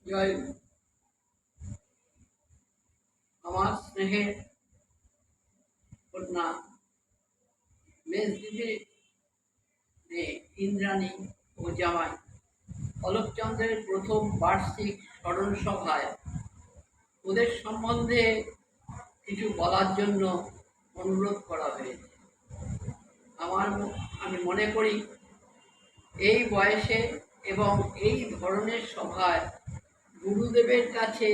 জয় আমার স্নেহের কন্যা মেজদিদি ইন্দ্রাণী ও জামাই অলোকচন্দ্রের প্রথম বার্ষিক স্মরণ সভায় ওদের সম্বন্ধে কিছু বলার জন্য অনুরোধ করা হয়েছে। আমি মনে করি এই বয়সে এবং এই ধরনের সভায় গুরুদেবের কাছে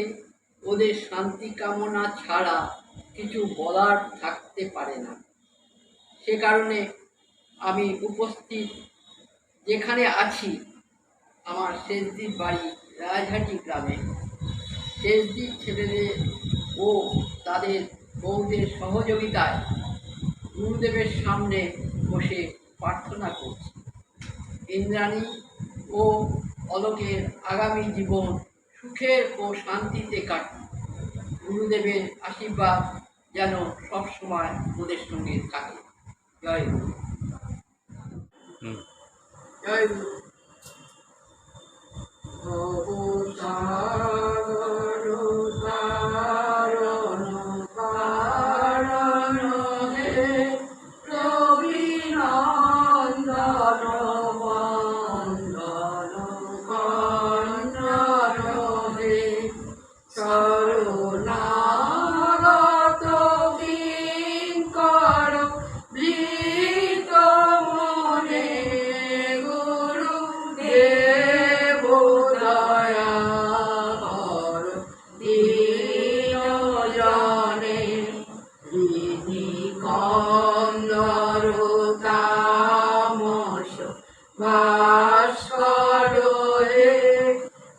ওদের শান্তি কামনা ছাড়া কিছু বলার থাকতে পারে না। সে কারণে আমি উপস্থিত যেখানে আছি, আমার শেষদির বাড়ি রাজহাটি গ্রামে, শেষদির ছেলেদের ও তাদের বউদের সহযোগিতায় গুরুদেবের সামনে বসে প্রার্থনা করছি ইন্দ্রাণী ও অলোকের আগামী জীবন সুখের ও শান্তিতে কাটুক। গুরুদেবের আশীর্বাদ যেন সবসময় ওদের সঙ্গে থাকে। জয় গুরু। জয় গুরু।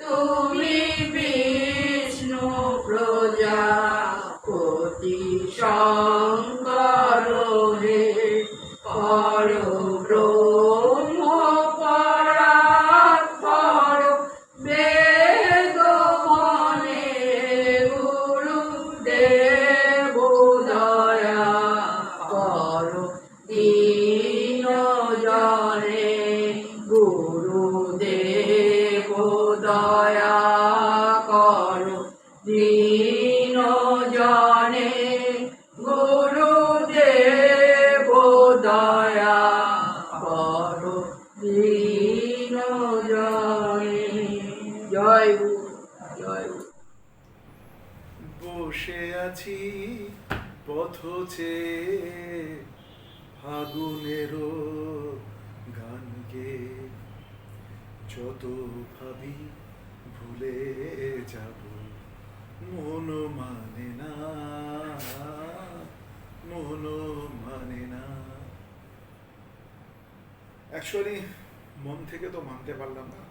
তুমি বিষ্ণু প্রজাপতি শঙ্কর হে পর ব্রহ্ম পরাৎপর বেদ মনে গুরুদেব দয়া কর দীন জনে গুরুদেব দয়া কর দীন জনে গুরুদেব দয়া কর দীন জনে। জয় গুরু। জয় গুরু। বসে আছি পথ চেয়ে ফাগুনেরও গান গেয়ে, যত ভাবি ভুলে যাব মন মানে না, মন মানে না। অ্যাকচুয়ালি মন থেকে তো মানতে পারলাম না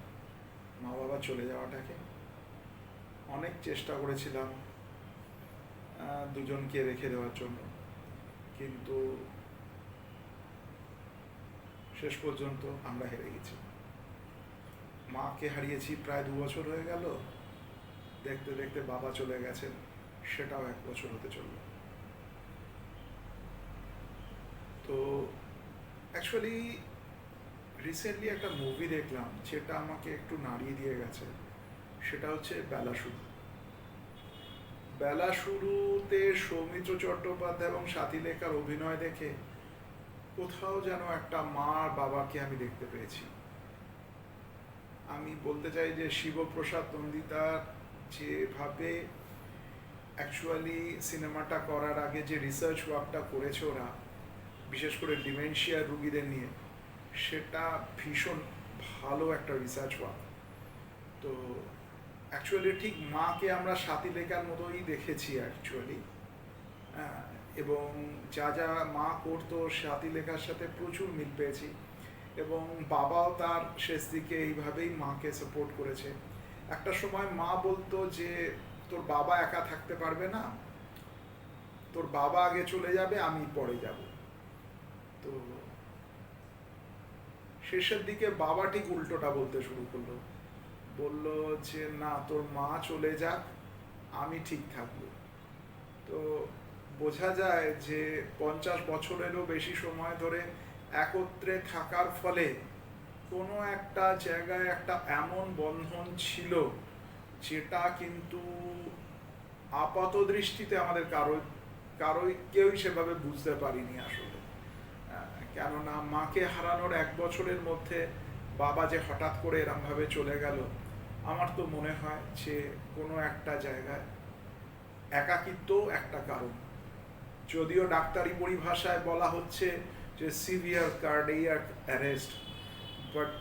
মা বাবা চলে যাওয়াটাকে। অনেক চেষ্টা করেছিলাম দুজনকে রেখে দেওয়ার জন্য, কিন্তু শেষ পর্যন্ত আমরা হেরে গেছি। মাকে হারিয়েছি প্রায় 2 বছর হয়ে গেল, দেখতে দেখতে বাবা চলে গেছেন, সেটাও 1 বছর হতে চলল। তো অ্যাকচুয়ালি রিসেন্টলি একটা মুভি দেখলাম যেটা আমাকে একটু নাড়িয়ে দিয়ে গেছে, সেটা হচ্ছে বেলা শুরু। বেলা শুরুতে সৌমিত্র চট্টোপাধ্যায় এবং স্বাতীলেখার অভিনয় দেখে কোথাও যেন একটা মা আর বাবাকে আমি দেখতে পেয়েছি। আমি বলতে চাই যে শিবপ্রসাদ নন্দিতার যেভাবে অ্যাকচুয়ালি সিনেমাটা করার আগে যে রিসার্চ ওয়ার্কটা করেছে ওরা, বিশেষ করে ডিমেনশিয়ার রুগীদের নিয়ে, সেটা ভীষণ ভালো একটা রিসার্চ ওয়ার্ক। তো অ্যাকচুয়ালি ঠিক মাকে আমরা স্বাতীলেখার মতোই দেখেছি অ্যাকচুয়ালি, এবং যা যা মা করতো স্বাতীলেখার সাথে প্রচুর মিল পেয়েছি, এবং বাবাও তার শেষ দিকে এইভাবেই মাকে সাপোর্ট করেছে। একটা সময় মা বলতো যে তোর বাবা একা থাকতে পারবে না, তোর বাবা আগে চলে যাবে, আমি পরে যাব। তো শেষের দিকে বাবা ঠিক উল্টোটা বলতে শুরু করলো, বলল যে না, তোর মা চলে যাক, আমি ঠিক থাকবো। তো বোঝা যায় যে 50 বছরেরও বেশি সময় ধরে একত্রে থাকার ফলে কোনো একটা জায়গায় একটা এমন বন্ধন ছিল যেটা কিন্তু আপাত দৃষ্টিতে আমাদের কারোই কেউই সেভাবে বুঝতে পারিনি আসলে। কেননা মাকে হারানোর 1 বছরের মধ্যে বাবা যে হঠাৎ করে এরমভাবে চলে গেল, আমার তো মনে হয় যে কোনো একটা জায়গায় একাকিত্ব একটা কারণ। যদিও ডাক্তারি পরিভাষায় বলা হচ্ছে যে সিভিয়ার কার্ডিয়াক অ্যারেস্ট, বাট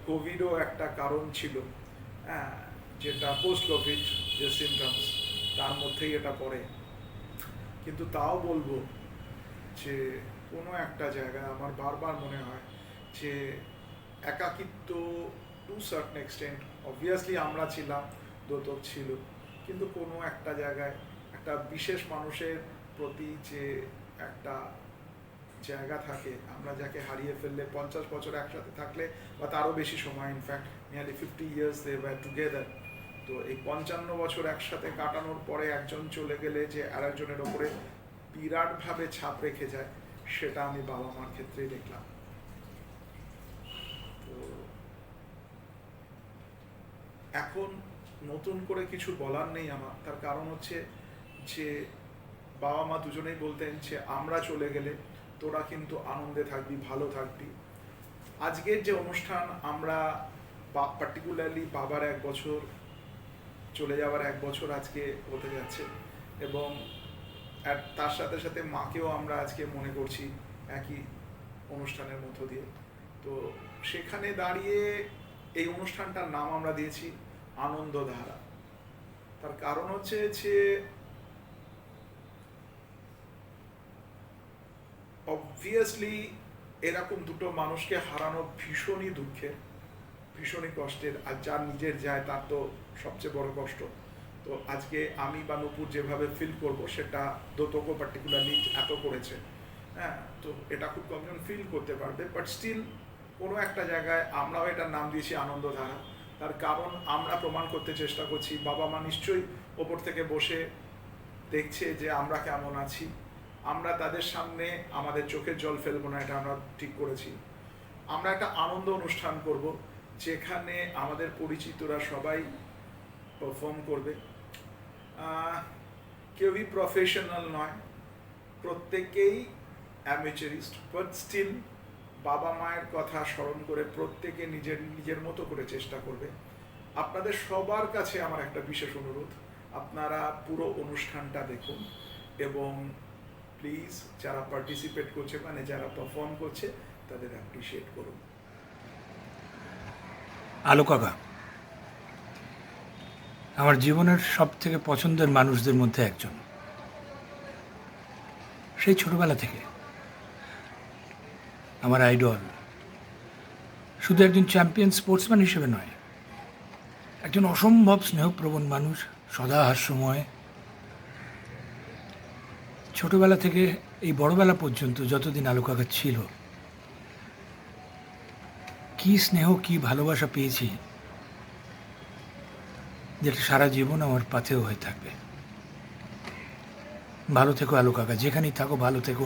কোভিডও একটা কারণ ছিল, যেটা পোস্ট কোভিড যে সিমটমস তার মধ্যেই এটা পড়ে। কিন্তু তাও বলবো যে কোনো একটা জায়গায় আমার বারবার মনে হয় যে একাকিত্ব টু সার্টেন এক্সটেন্ট, অবভিয়াসলি আমরা ছিলাম, দোতক ছিল, কিন্তু কোনো একটা জায়গায় একটা বিশেষ মানুষের প্রতি যে একটা জায়গা থাকে, আমরা যাকে হারিয়ে ফেললে 50 বছর একসাথে থাকলে বা তারও বেশি সময়, in fact nearly 50 years they were together, তো এই 55 বছর একসাথে কাটানোর পরে একজন চলে গেলে যে আরেকজনের ওপরে বিরাটভাবে ছাপ রেখে যায়, সেটা আমি বাবা মার ক্ষেত্রেই দেখলাম। তো এখন নতুন করে কিছু বলার নেই আমার, তার কারণ হচ্ছে যে বাবা মা দুজনেই বলতেন যে আমরা চলে গেলে তোরা কিন্তু আনন্দে থাকবি, ভালো থাকবি। আজকের যে অনুষ্ঠান, আমরা পার্টিকুলারলি বাবার 1 বছর চলে যাওয়ার 1 বছর আজকে হতে যাচ্ছে, এবং তার সাথে সাথে মাকেও আমরা আজকে মনে করছি একই অনুষ্ঠানের মধ্য দিয়ে। তো সেখানে দাঁড়িয়ে এই অনুষ্ঠানটার নাম আমরা দিয়েছি আনন্দধারা। তার কারণ হচ্ছে যে অবভিয়াসলি এরকম দুটো মানুষকে হারানো ভীষণই দুঃখের, ভীষণই কষ্টের, আর যার নিজের যায় তার তো সবচেয়ে বড় কষ্ট। তো আজকে আমি বা নূপুর যেভাবে ফিল করব, সেটা দোতকও পার্টিকুলারলি এত করেছে, তো এটা খুব কমজন ফিল করতে পারবে, বাট স্টিল কোনো একটা জায়গায় আমরাও এটার নাম দিয়েছি আনন্দধারা। তার কারণ আমরা প্রমাণ করতে চেষ্টা করছি, বাবা মা নিশ্চয়ই ওপর থেকে বসে দেখছে যে আমরা কেমন আছি, আমরা তাদের সামনে আমাদের চোখের জল ফেলবো না, এটা আমরা ঠিক করেছি। আমরা একটা আনন্দ অনুষ্ঠান করব, যেখানে আমাদের পরিচিতরা সবাই পারফর্ম করবে। কেউই প্রফেশনাল নয়, প্রত্যেকেই অ্যামেচারিস্ট, বাট স্টিল বাবা মায়ের কথা স্মরণ করে প্রত্যেকে নিজের মতো করে চেষ্টা করবে। আপনাদের সবার কাছে আমার একটা বিশেষ অনুরোধ, আপনারা পুরো অনুষ্ঠানটা দেখুন, এবং প্লিজ যারা পার্টিসিপেট করছে, মানে যারা পারফর্ম করছে, তাদের অ্যাপ্রিসিয়েট করুন। আলো কাকা আমার জীবনের সব থেকে পছন্দের মানুষদের মধ্যে একজন। সেই ছোটবেলা থেকে আমার আইডল, শুধু একজন চ্যাম্পিয়ন স্পোর্টসম্যান হিসেবে নয়, একজন অসম্ভব স্নেহপ্রবণ মানুষ, সদা হাস্যময়। ছোটবেলা থেকে এই বড়বেলা পর্যন্ত যতদিন আলো কাকা ছিল, কি স্নেহ, কি ভালোবাসা পেয়েছি, যেটা সারা জীবন আমার পাথেয় হয়ে থাকবে। ভালো থেকো আলো কাকা, যেখানেই থাকো ভালো থেকো।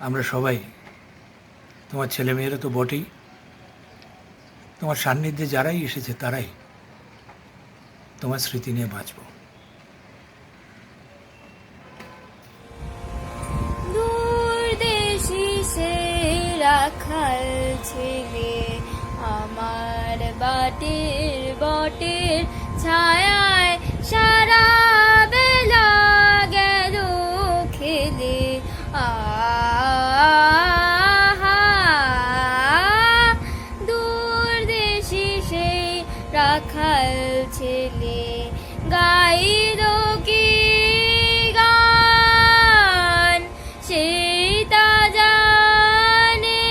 আমরা সবাই, তোমার ছেলেমেয়েরা তো বটেই, তোমার সান্নিধ্যে যারাই এসেছে তারাই তোমার স্মৃতি নিয়ে বাঁচব। দূরদেশে সে রাখাল ছেলে আমার বাটের বটের ছায়ায় সারা বেলা গেল খেলে। দূরদেশে সেই রাখাল ছেলে গাইল কি গান, সেই তা জানে,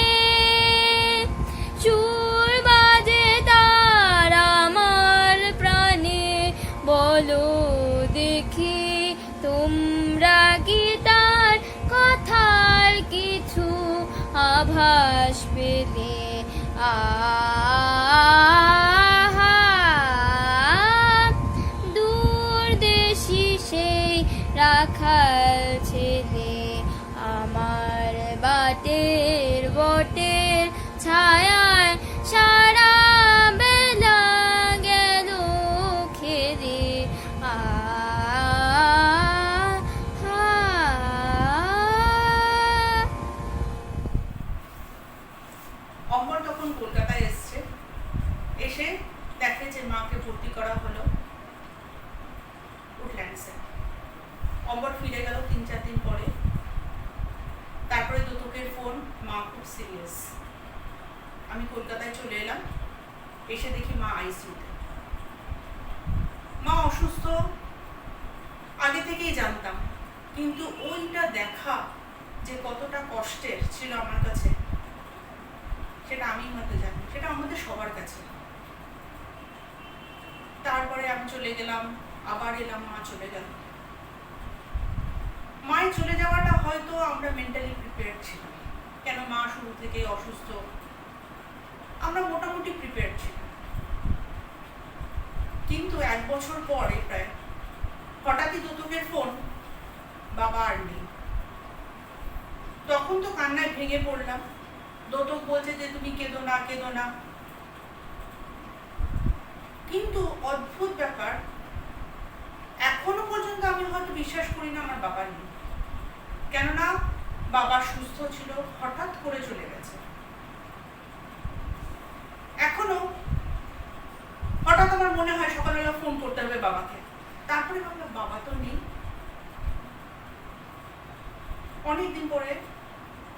সুর বাজে তার আমার প্রাণে। বলো দেখি তোমরা কি তার কথার কিছু আভাস পেলে? দূরদেশে সেই রাখাল ছেলে আমার বাটের বটের ছায়ায় সারা বেলা গেল সিরিয়াস। আমি কলকাতায় চলে এলাম, এসে দেখি মা আইসিইউতে। মা অসুস্থ আগে থেকেই জানতাম, কিন্তু ওইটা দেখা যে কতটা কষ্টের ছিল আমার কাছে, সেটা আমি হয়তো জানি, সেটা আমাদের সবার কাছে। তারপরে আমি চলে গেলাম, আবার এলাম, মা চলে গেল। মায়ের চলে যাওয়াটা হয়তো আমরা মেন্টালি প্রিপেয়ার ছিলাম, কেন মা শুরু থেকেই অসুস্থ, আমরা মোটামুটি প্রিপেয়ার ছিলাম। কিন্তু 1 বছর পরে প্রায় হঠাৎই দুতুকের ফোন, বাবা আর নেই। তখন তো কান্নায় ভেঙে পড়লাম। দোতক বলছে যে তুমি কেঁদো না, কেঁদো না। কিন্তু অদ্ভুত ব্যাপার, এখনো পর্যন্ত আমি হয়তো বিশ্বাস করি না আমার বাবা নেই, কেননা বাবা সুস্থ ছিল, হঠাৎ করে চলে গেছে। এখনো হঠাৎ আমার মনে হয় সকালবেলা ফোন করতে হবে বাবাকে, তারপরে ভাবলাম বাবা তো নেই। অনেকদিন পরে,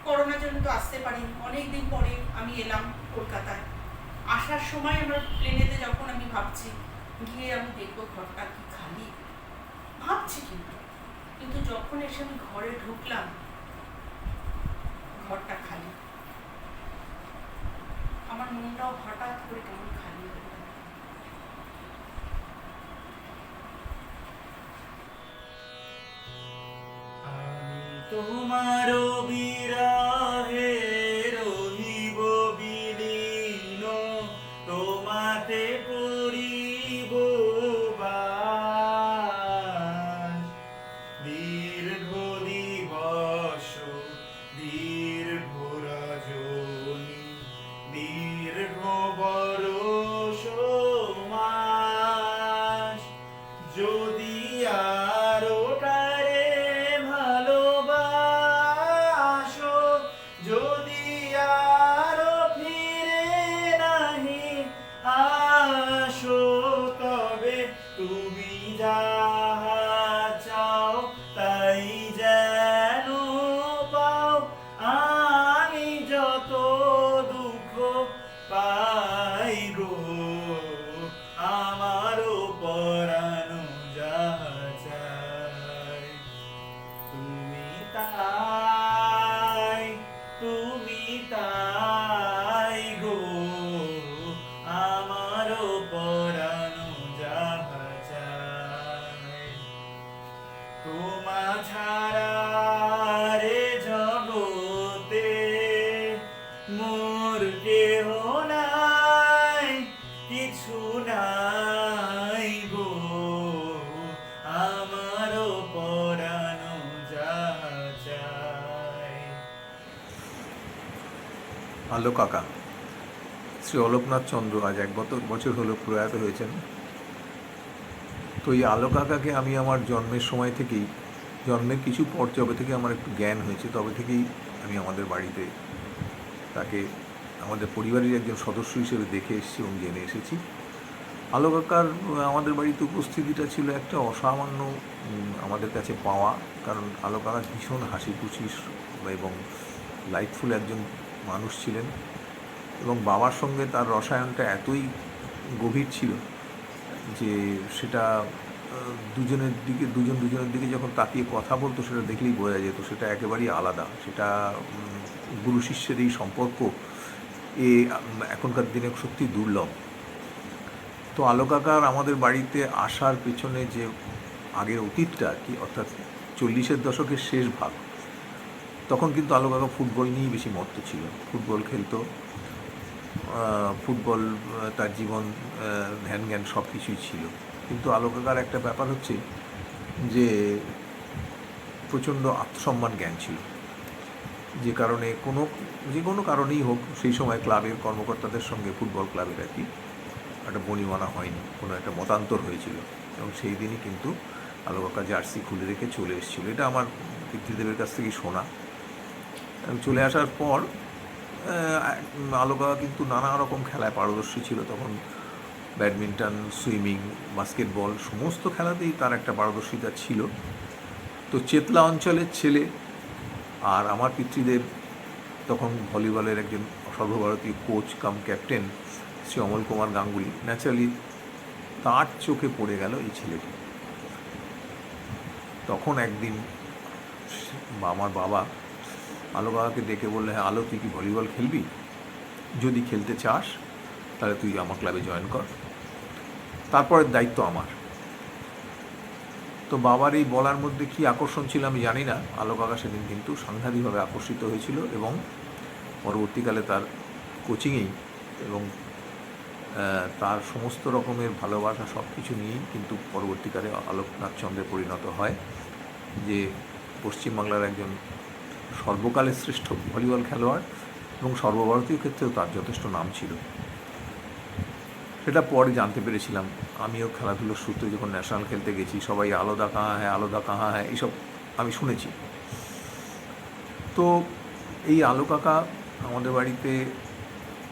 করোনার জন্য তো আসতে পারিনি, অনেকদিন পরে আমি এলাম কলকাতায়। আসার সময় আমার প্লেনেতে যখন আমি ভাবছি গিয়ে আমি দেখবো ঘরটা কি খালি, ভাবছি কিন্তু যখন এসে আমি ঘরে ঢুকলাম, ঘরটা খালি। আমার মনটাও হঠাৎ করে কেমন খালি হয়ে গেল। আমি তোমার বিরহে রহিব বিলীন, তোমাতে করিব বাস। দীর্ঘ দিবস, দীর্ঘ রজনী, দীর্ঘ বরষ মাস, যদি আরো তারে ভালোবাসো, যদি আরো ফিরে নাহি আসো, তবে তুমি যাহা চাও তাই যেন পাও। আমি যত দুঃখ পাই গো, আমারও পরানো যাহা চাই, তুমি তাই, তুমি তাই গো, আমারও পরানো যাহা চাই। তোমা ছাড়া রে জগতে মোর কেহ নাই, কিছু নাই গো, আমারও পরানো যাহা চাই। আলো কাকা শ্রী অলোকনাথ চন্দ্র আজ 1 বছর হলো প্রয়াত হয়েছেন। তো এই আলো কাকাকে আমি আমার জন্মের সময় থেকেই, জন্মের কিছু পর যবে থেকে আমার একটু জ্ঞান হয়েছে, তবে থেকেই আমি আমাদের বাড়িতে তাকে আমাদের পরিবারের একজন সদস্য হিসেবে দেখে এসেছি এবং জেনে এসেছি। আলো কাকার আমাদের বাড়িতে উপস্থিতিটা ছিল একটা অসামান্য আমাদের কাছে পাওয়া, কারণ আলো কাকা ভীষণ হাসি খুশি এবং লাইটফুল একজন মানুষ ছিলেন, এবং বাবার সঙ্গে তার রসায়নটা এতই গভীর ছিল যে সেটা দুজনের দিকে যখন তাকিয়ে কথা বলতো সেটা দেখলেই বোঝা যেত সেটা একেবারেই আলাদা। সেটা গুরু শিষ্যের এই সম্পর্ক এখনকার দিনে সত্যি দুর্লভ। তো আলো কাকার আমাদের বাড়িতে আসার পেছনে যে আগের অতীতটা আর কি, অর্থাৎ 40-এর দশকের শেষ ভাগ, তখন কিন্তু আলো কাকা ফুটবল নিয়েই বেশি মত্ত ছিল। ফুটবল খেলতো, ফুটবল তার জীবন, ধ্যান জ্ঞান সব কিছুই ছিল। কিন্তু আলো কাকার একটা ব্যাপার হচ্ছে যে প্রচণ্ড আত্মসম্মান জ্ঞান ছিল, যে কারণে যে কোনো কারণেই হোক সেই সময় ক্লাবের কর্মকর্তাদের সঙ্গে ফুটবল ক্লাবের আর কি একটা বনিমানা হয়নি, কোনো একটা মতান্তর হয়েছিল, এবং সেই দিনই কিন্তু আলো কাকা জার্সি খুলে রেখে চলে এসেছিলো। এটা আমার পিতৃদেবের কাছ থেকেই শোনা। চলে আসার পর আলো কাকা কিন্তু নানা রকম খেলায় পারদর্শী ছিল। তখন ব্যাডমিন্টন, সুইমিং, বাস্কেটবল সমস্ত খেলাতেই তার একটা পারদর্শিতা ছিল। তো চেতলা অঞ্চলের ছেলে, আর আমার পিতৃদেব তখন ভলিবলের একজন সর্বভারতীয় কোচ কাম ক্যাপ্টেন শ্রী অমল কুমার গাঙ্গুলি, ন্যাচারালি তার চোখে পড়ে গেল এই ছেলেটি। তখন একদিন আমার বাবা আলো কাকাকে ডেকে বললে, হ্যাঁ আলো, তুই কি ভলিবল খেলবি? যদি খেলতে চাস তাহলে তুই আমার ক্লাবে জয়েন কর, তারপরের দায়িত্ব আমার। তো বাবার এই বলার মধ্যে কী আকর্ষণ ছিল আমি জানি না, আলো কাকা সেদিন কিন্তু সাংঘাতিকভাবে আকর্ষিত হয়েছিল এবং পরবর্তীকালে তার কোচিংয়েই এবং তার সমস্ত রকমের ভালোবাসা সব কিছু নিয়েই কিন্তু পরবর্তীকালে আলোকনাথ চন্দ্রে পরিণত হয়, যে পশ্চিমবাংলার একজন সর্বকালের শ্রেষ্ঠ ভলিবল খেলোয়াড় এবং সর্বভারতীয় ক্ষেত্রেও তার যথেষ্ট নাম ছিল। সেটা পরে জানতে পেরেছিলাম। আমিও খেলাধুলোর সূত্রে যখন ন্যাশনাল খেলতে গেছি, সবাই আলাদা কাহা হ্যাঁ এইসব আমি শুনেছি। তো এই আলো কাকা আমাদের বাড়িতে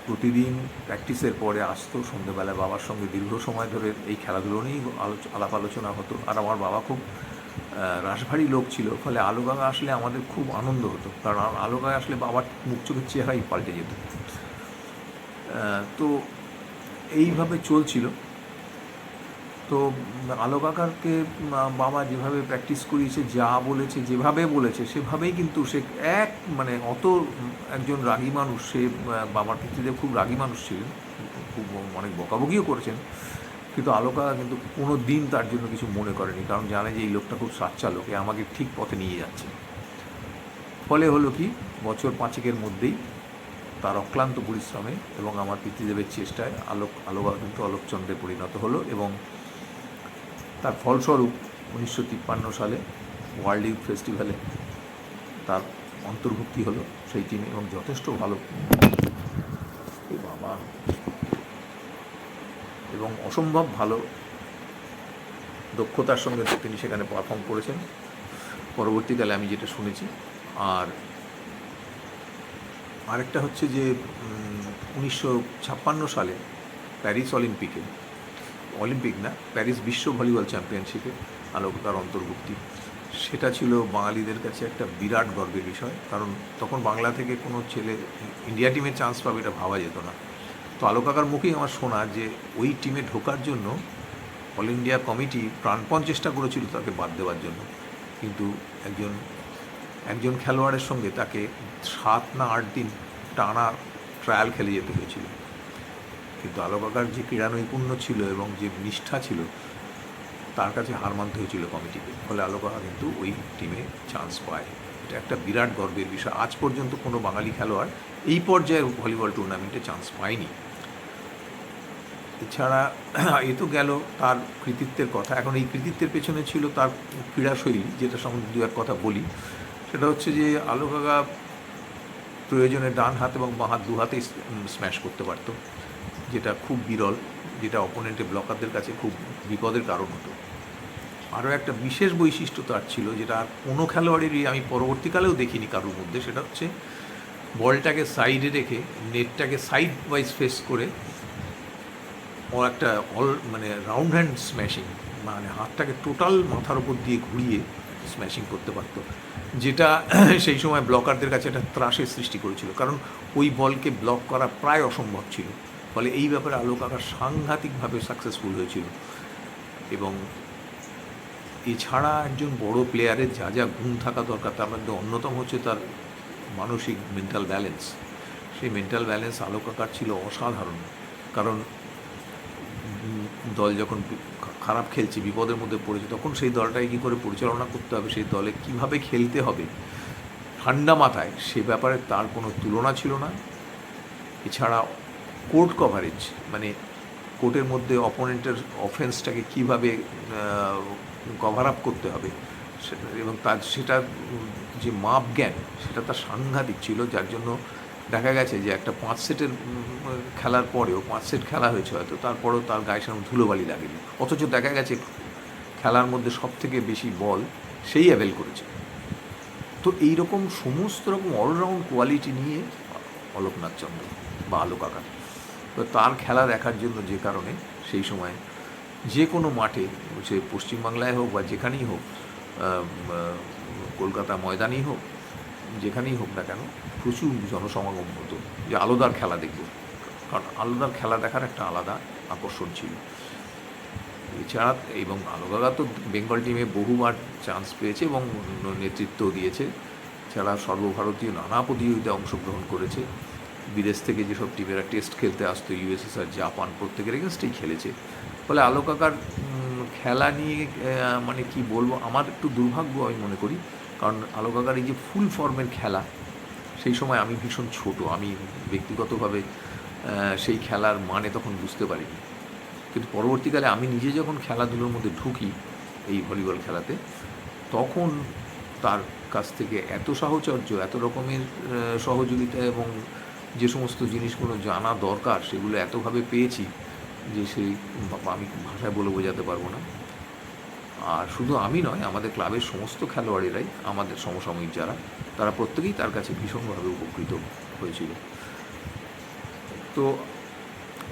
প্রতিদিন প্র্যাকটিসের পরে আসতো, সন্ধ্যেবেলা বাবার সঙ্গে দীর্ঘ সময় ধরে এই খেলাধুলো নিয়েই আলাপ আলোচনা হতো। আর আমার বাবা খুব রাশভারী লোক ছিল, ফলে আলো কাকা আসলে আমাদের খুব আনন্দ হতো, কারণ আলো কাকা আসলে বাবার মুখ চোখের চেহারাই পাল্টে যেত। তো এইভাবে চলছিল। তো আলো কাকাকে বাবা যেভাবে প্র্যাকটিস করিয়েছে, যা বলেছে, যেভাবে বলেছে সেভাবেই কিন্তু সে মানে অত একজন রাগী মানুষ, সে বাবার পিতৃদেব খুব রাগী মানুষ ছিলেন, খুব অনেক বকাবকিও করেছেন, কিন্তু আলো কাকা কিন্তু কোনো দিন তার জন্য কিছু মনে করেনি, কারণ জানে যে এই লোকটা খুব সাচ্চা লোক, আমাকে ঠিক পথে নিয়ে যাচ্ছে। ফলে হলো কি, বছর 5 মধ্যেই তার অক্লান্ত পরিশ্রমে এবং আমার পিতৃদেবের চেষ্টায় আলো কাকা কিন্তু আলোকচন্দ্রে পরিণত হলো এবং তার ফলস্বরূপ 1953 সালে ওয়ার্ল্ড ইউথ ফেস্টিভ্যালে তার অন্তর্ভুক্তি হলো সেই টিমে এবং যথেষ্ট ভালো বাবা এবং অসম্ভব ভালো দক্ষতার সঙ্গে তিনি সেখানে পারফর্ম করেছেন পরবর্তীকালে আমি যেটা শুনেছি। আর আরেকটা হচ্ছে যে 1956 সালে প্যারিস প্যারিস বিশ্ব ভলিবল চ্যাম্পিয়নশিপে আলো কাকার অন্তর্ভুক্তি, সেটা ছিল বাঙালিদের কাছে একটা বিরাট গর্বের বিষয়, কারণ তখন বাংলা থেকে কোনো ছেলে ইন্ডিয়া টিমে চান্স পাবে এটা ভাবা যেত না। তো আলো কাকার মুখেই আমার শোনা যে ওই টিমে ঢোকার জন্য অল ইন্ডিয়া কমিটি প্রাণপণ চেষ্টা করেছিল তাকে বাদ দেওয়ার জন্য, কিন্তু একজন খেলোয়াড়ের সঙ্গে তাকে 7 না 8 দিন টানা ট্রায়াল খেলে যেতে হয়েছিল। কিন্তু আলো কাকার যে ক্রীড়া নৈপুণ্য ছিল এবং যে নিষ্ঠা ছিল, তার কাছে হার মানতে হয়েছিল কমিটিকে, ফলে আলো কাকা কিন্তু ওই টিমে চান্স পায়। এটা একটা বিরাট গর্বের বিষয়। আজ পর্যন্ত কোনো বাঙালি খেলোয়াড় এই পর্যায়ের ভলিবল টুর্নামেন্টে চান্স পায়নি। এছাড়া এ তো গেল তার কৃতিত্বের কথা। এখন এই কৃতিত্বের পেছনে ছিল তার ক্রীড়াশৈলী, যেটা সম্বন্ধে দু এক কথা বলি। সেটা হচ্ছে যে আলো কাকা প্রয়োজনে ডান হাত এবং বাঁ হাত 2 হাতেই স্ম্যাশ করতে পারত, যেটা খুব বিরল, যেটা অপোনেন্টে ব্লকারদের কাছে খুব বিপদের কারণ হতো। আরও একটা বিশেষ বৈশিষ্ট্য তার ছিল, যেটা আর কোনো খেলোয়াড়েরই আমি পরবর্তীকালেও দেখিনি কারোর মধ্যে, সেটা হচ্ছে বলটাকে সাইডে রেখে নেটটাকে সাইড ওয়াইজ ফেস করে ও একটা মানে রাউন্ড হ্যান্ড স্ম্যাশিং, মানে হাতটাকে টোটাল মাথার উপর দিয়ে ঘুরিয়ে স্ম্যাশিং করতে পারত, যেটা সেই সময় ব্লকারদের কাছে একটা ত্রাসের সৃষ্টি করেছিল, কারণ ওই বলকে ব্লক করা প্রায় অসম্ভব ছিল। ফলে এই ব্যাপারে আলো কাকা সাংঘাতিকভাবে সাকসেসফুল হয়েছিল। এবং এছাড়া একজন বড় প্লেয়ারের যা যা গুণ থাকা দরকার, তার মধ্যে অন্যতম হচ্ছে তার মানসিক মেন্টাল ব্যালেন্স। সেই মেন্টাল ব্যালেন্স আলো কাকার ছিল অসাধারণ, কারণ দল যখন খারাপ খেলছে, বিপদের মধ্যে পড়েছে, তখন সেই দলটাকে কী করে পরিচালনা করতে হবে, সেই দলে কীভাবে খেলতে হবে ঠান্ডা মাথায়, সে ব্যাপারে তার কোনো তুলনা ছিল না। এছাড়া কোর্ট কভারেজ, মানে কোর্টের মধ্যে অপোনেন্টের অফেন্সটাকে কীভাবে কভার আপ করতে হবে সেটা, এবং সেটা যে মাপ জ্ঞান, সেটা তার সাংঘাতিক ছিল, যার জন্য দেখা গেছে যে একটা 5 সেটের খেলার পরেও 5 সেট খেলা হয়েছে হয়তো, তারপরেও তার গায়ে সেরকম ধুলোবালি লাগেনি, অথচ দেখা গেছে খেলার মধ্যে সবথেকে বেশি বল সেই অ্যাভেল করেছে। তো এইরকম সমস্ত রকম অলরাউন্ড কোয়ালিটি নিয়ে অলোকনাথ চন্দ্র বা আলো কাকা, তো তার খেলা দেখার জন্য যে কারণে সেই সময় যে কোনো মাঠে, সে পশ্চিমবাংলায় হোক বা যেখানেই হোক, কলকাতা ময়দানেই হোক, যেখানেই হোক না কেন প্রচুর জনসমাগম হতো, যে আলোদার খেলা দেখব, কারণ আলোদার খেলা দেখার একটা আলাদা আকর্ষণ ছিল। এছাড়া এবং আলোকাকা তো বেঙ্গল টিমে বহুবার চান্স পেয়েছে এবং নেতৃত্ব দিয়েছে, ছাড়া সর্বভারতীয় নানা প্রতিযোগিতায় অংশগ্রহণ করেছে। বিদেশ থেকে যেসব টিমেরা টেস্ট খেলতে আসতো, ইউএসএসআর, জাপান, প্রত্যেকের এগেনস্টেই খেলেছে। ফলে আলোকাকার খেলা নিয়ে মানে কি বলবো, আমার একটু দুর্ভাগ্য আমি মনে করি, কারণ আলোকাকার এই যে ফুল ফর্মের খেলা, সেই সময় আমি ভীষণ ছোট, আমি ব্যক্তিগতভাবে সেই খেলার মানে তখন বুঝতে পারিনি। কিন্তু পরবর্তীকালে আমি নিজে যখন খেলাধুলোর মধ্যে ঢুকি এই ভলিবল খেলাতে, তখন তার কাছ থেকে এত সাহচর্য, এত রকমের সহযোগিতা এবং যে সমস্ত জিনিসগুলো জানা দরকার সেগুলো এতভাবে পেয়েছি যে সেই আমি ভাষায় বলে বোঝাতে পারবো না। আর শুধু আমি নয়, আমাদের ক্লাবের সমস্ত খেলোয়াড়েরাই, আমাদের সমসাময়িক যারা, তারা প্রত্যেকেই তার কাছে ভীষণভাবে উপকৃত হয়েছিল। তো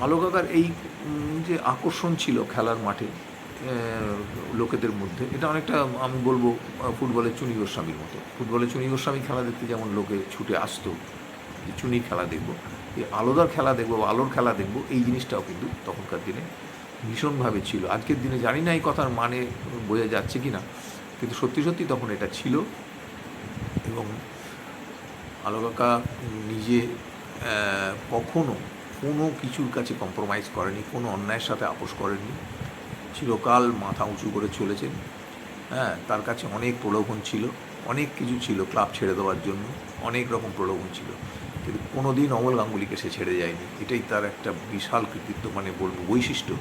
আলোকাকার এই যে আকর্ষণ ছিল খেলার মাঠে লোকেদের মধ্যে, এটা অনেকটা আমি বলবো ফুটবলের চুনি গোস্বামীর মতো। ফুটবলের চুনি গোস্বামী খেলা দেখতে যেমন লোকে ছুটে আসতো, যে চুনির খেলা দেখবো, এই আলোদার খেলা দেখবো বা আলোর খেলা দেখবো, এই জিনিসটাও কিন্তু তখনকার দিনে ভীষণভাবে ছিল। আজকের দিনে জানি না এই কথার মানে বোঝা যাচ্ছে কি না, কিন্তু সত্যি সত্যি তখন এটা ছিল। এবং আলোকাকা নিজে কখনো কোনো কিছুর কাছে কম্প্রোমাইজ করেনি, কোনো অন্যায়ের সাথে আপোষ করেনি, চিরকাল মাথা উঁচু করে চলেছেন। হ্যাঁ, তার কাছে অনেক প্রলোভন ছিল, অনেক কিছু ছিল ক্লাব ছেড়ে দেওয়ার জন্য, অনেক রকম প্রলোভন ছিল, কিন্তু কোনো দিন অমল গাঙ্গুলিকে সে ছেড়ে যায়নি। এটাই তার একটা বিশাল কৃতিত্ব, মানে বলবো বৈশিষ্ট্য,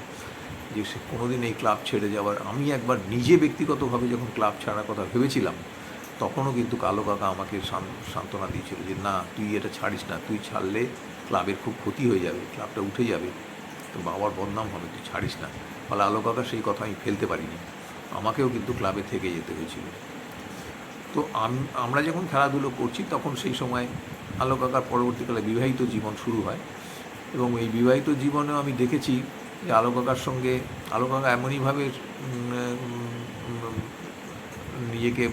যে সে কোনো দিন এই ক্লাব ছেড়ে যাওয়ার। আমি একবার নিজে ব্যক্তিগতভাবে যখন ক্লাব ছাড়ার কথা ভেবেছিলাম, তখনও কিন্তু কালো কাকা আমাকে সান্ত্বনা দিয়েছিল যে না, তুই এটা ছাড়িস না, তুই ছাড়লে ক্লাবের খুব ক্ষতি হয়ে যাবে, ক্লাবটা উঠে যাবে, তোর বাবার বদনাম হবে, তুই ছাড়িস না। ফলে আলো কাকা সেই কথা আমি ফেলতে পারিনি, আমাকেও কিন্তু ক্লাবে থেকে যেতে হয়েছিল। তো আমরা যখন খেলাধুলো করছি তখন সেই সময় আলো কাকার পরবর্তীকালে বিবাহিত জীবন শুরু হয়, এবং এই বিবাহিত জীবনেও আমি দেখেছি যে আলো কাকার সঙ্গে আলো কাকা এমনইভাবে নিজেকে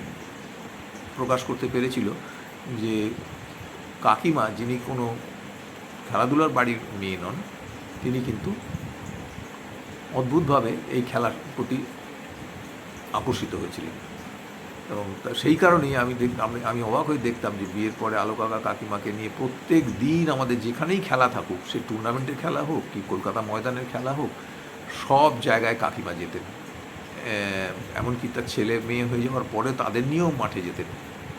প্রকাশ করতে পেরেছিল যে কাকিমা, যিনি কোনো খেলাধুলার বাড়ির মেয়ে নন, তিনি কিন্তু অদ্ভুতভাবে এই খেলার প্রতি আকর্ষিত হয়েছিলেন। এবং সেই কারণেই আমি অবাক হয়ে দেখতাম যে বিয়ের পরে আলো কাকা কাকিমাকে নিয়ে প্রত্যেক দিন আমাদের যেখানেই খেলা থাকুক, সে টুর্নামেন্টের খেলা হোক কি কলকাতা ময়দানের খেলা হোক, সব জায়গায় কাকিমা যেতেন। এমনকি তার ছেলে মেয়ে হয়ে যাওয়ার পরে তাদের নিয়েও মাঠে যেতেন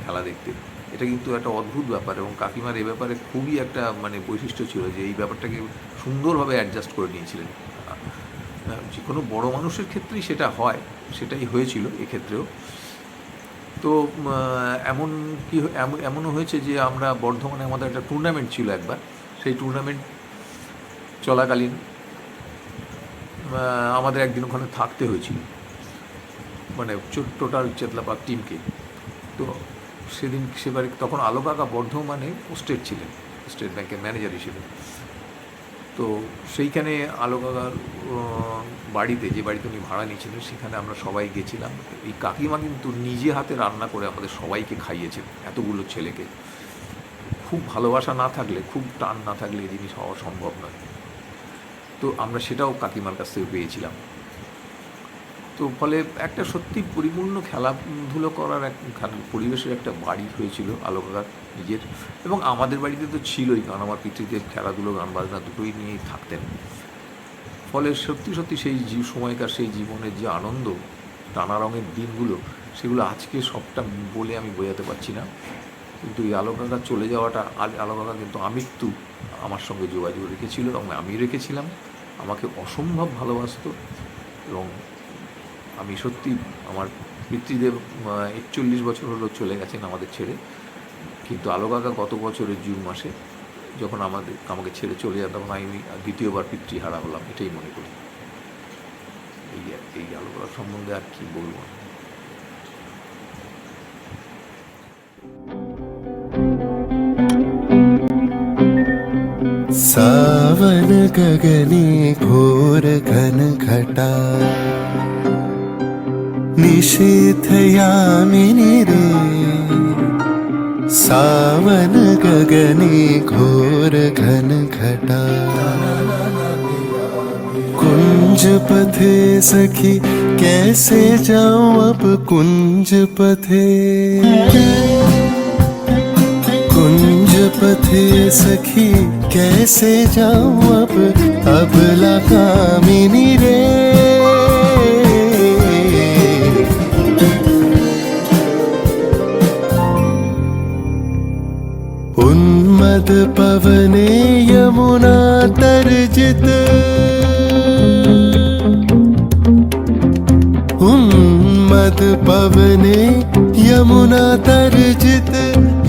খেলা দেখতে। এটা কিন্তু একটা অদ্ভুত ব্যাপার, এবং কাকিমার এই ব্যাপারে খুবই একটা মানে বৈশিষ্ট্য ছিল যে এই ব্যাপারটাকে সুন্দরভাবে অ্যাডজাস্ট করে নিয়েছিলেন। যে কোনো বড়ো মানুষের ক্ষেত্রেই সেটা হয়, সেটাই হয়েছিল এক্ষেত্রেও। তো এমনও হয়েছে যে আমরা বর্ধমানে আমাদের একটা টুর্নামেন্ট ছিল একবার, সেই টুর্নামেন্ট চলাকালীন আমাদের একদিন ওখানে থাকতে হয়েছিল, মানে টোটাল চেতলাপাক টিমকে। তো সেবারে তখন আলো কাকা বর্ধমানে পোস্টেড ছিলেন, স্টেট ব্যাংকের ম্যানেজার হিসেবে। তো সেইখানে আলো কাকার বাড়িতে, যে বাড়িতে উনি ভাড়া নিয়েছিলেন, সেখানে আমরা সবাই গেছিলাম। এই কাকিমা কিন্তু নিজে হাতে রান্না করে আমাদের সবাইকে খাইয়েছেন, এতগুলো ছেলেকে। খুব ভালোবাসা না থাকলে, খুব টান না থাকলে এই জিনিস হওয়া সম্ভব নয়। তো আমরা সেটাও কাকিমার কাছ থেকে পেয়েছিলাম। তো ফলে একটা সত্যি পরিপূর্ণ খেলাধুলো করার পরিবেশের একটা বাড়ি হয়েছিল আলো কাকার নিজের, এবং আমাদের বাড়িতে তো ছিলই, কারণ আমার পিতৃদেব খেলাধুলো গান বাজনা দুটোই নিয়েই থাকতেন। ফলে সত্যি সত্যি সেই সময়কার সেই জীবনের যে আনন্দ, টানা রঙের দিনগুলো, সেগুলো আজকে সবটা বলে আমি বোঝাতে পারছি না। কিন্তু এই আলো কাকা চলে যাওয়াটা, আলো কাকা কিন্তু আমৃত্যু আমার সঙ্গে যোগাযোগ রেখেছিল এবং আমি রেখেছিলাম। আমাকে অসম্ভব ভালোবাসত, এবং আমি সত্যি, আমার পিতৃদেব 41 বছর হলো চলে গেছেন আমাদের ছেড়ে, কিন্তু আলো কাকা গত বছরের জুন মাসে যখন আমাকে ছেড়ে চলে যায়, তখন আমি দ্বিতীয়বার পিতৃহারা হলাম, এটাই মনে করি। এই আলো কাকা সম্বন্ধে আর কি বলবো। सावन गगने घोर घन घटा निशीथ यामिनी रे सावन गगने घोर घन घटा कुंज पथे सखी कैसे जाऊं अब कुंज पथे कुंज पथे सखी कैसे जाऊं अब लगा मिनी रे उन्मद पवने यमुना तर्जित उन्मद पवने यमुना तर्जित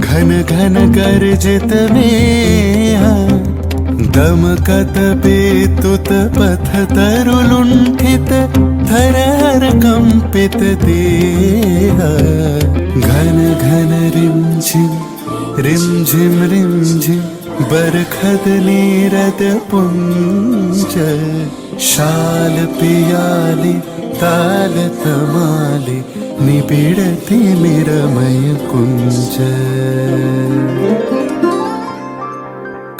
घन घन गर्जित में दमकत पेतुत पथ तरुलुंठित थरहर कंपित देह घन घन रिमझिम रिमझिम बरखद नीरद पुंज शाल पियाली ताल तमाली निबिड़ती निरमय कुंज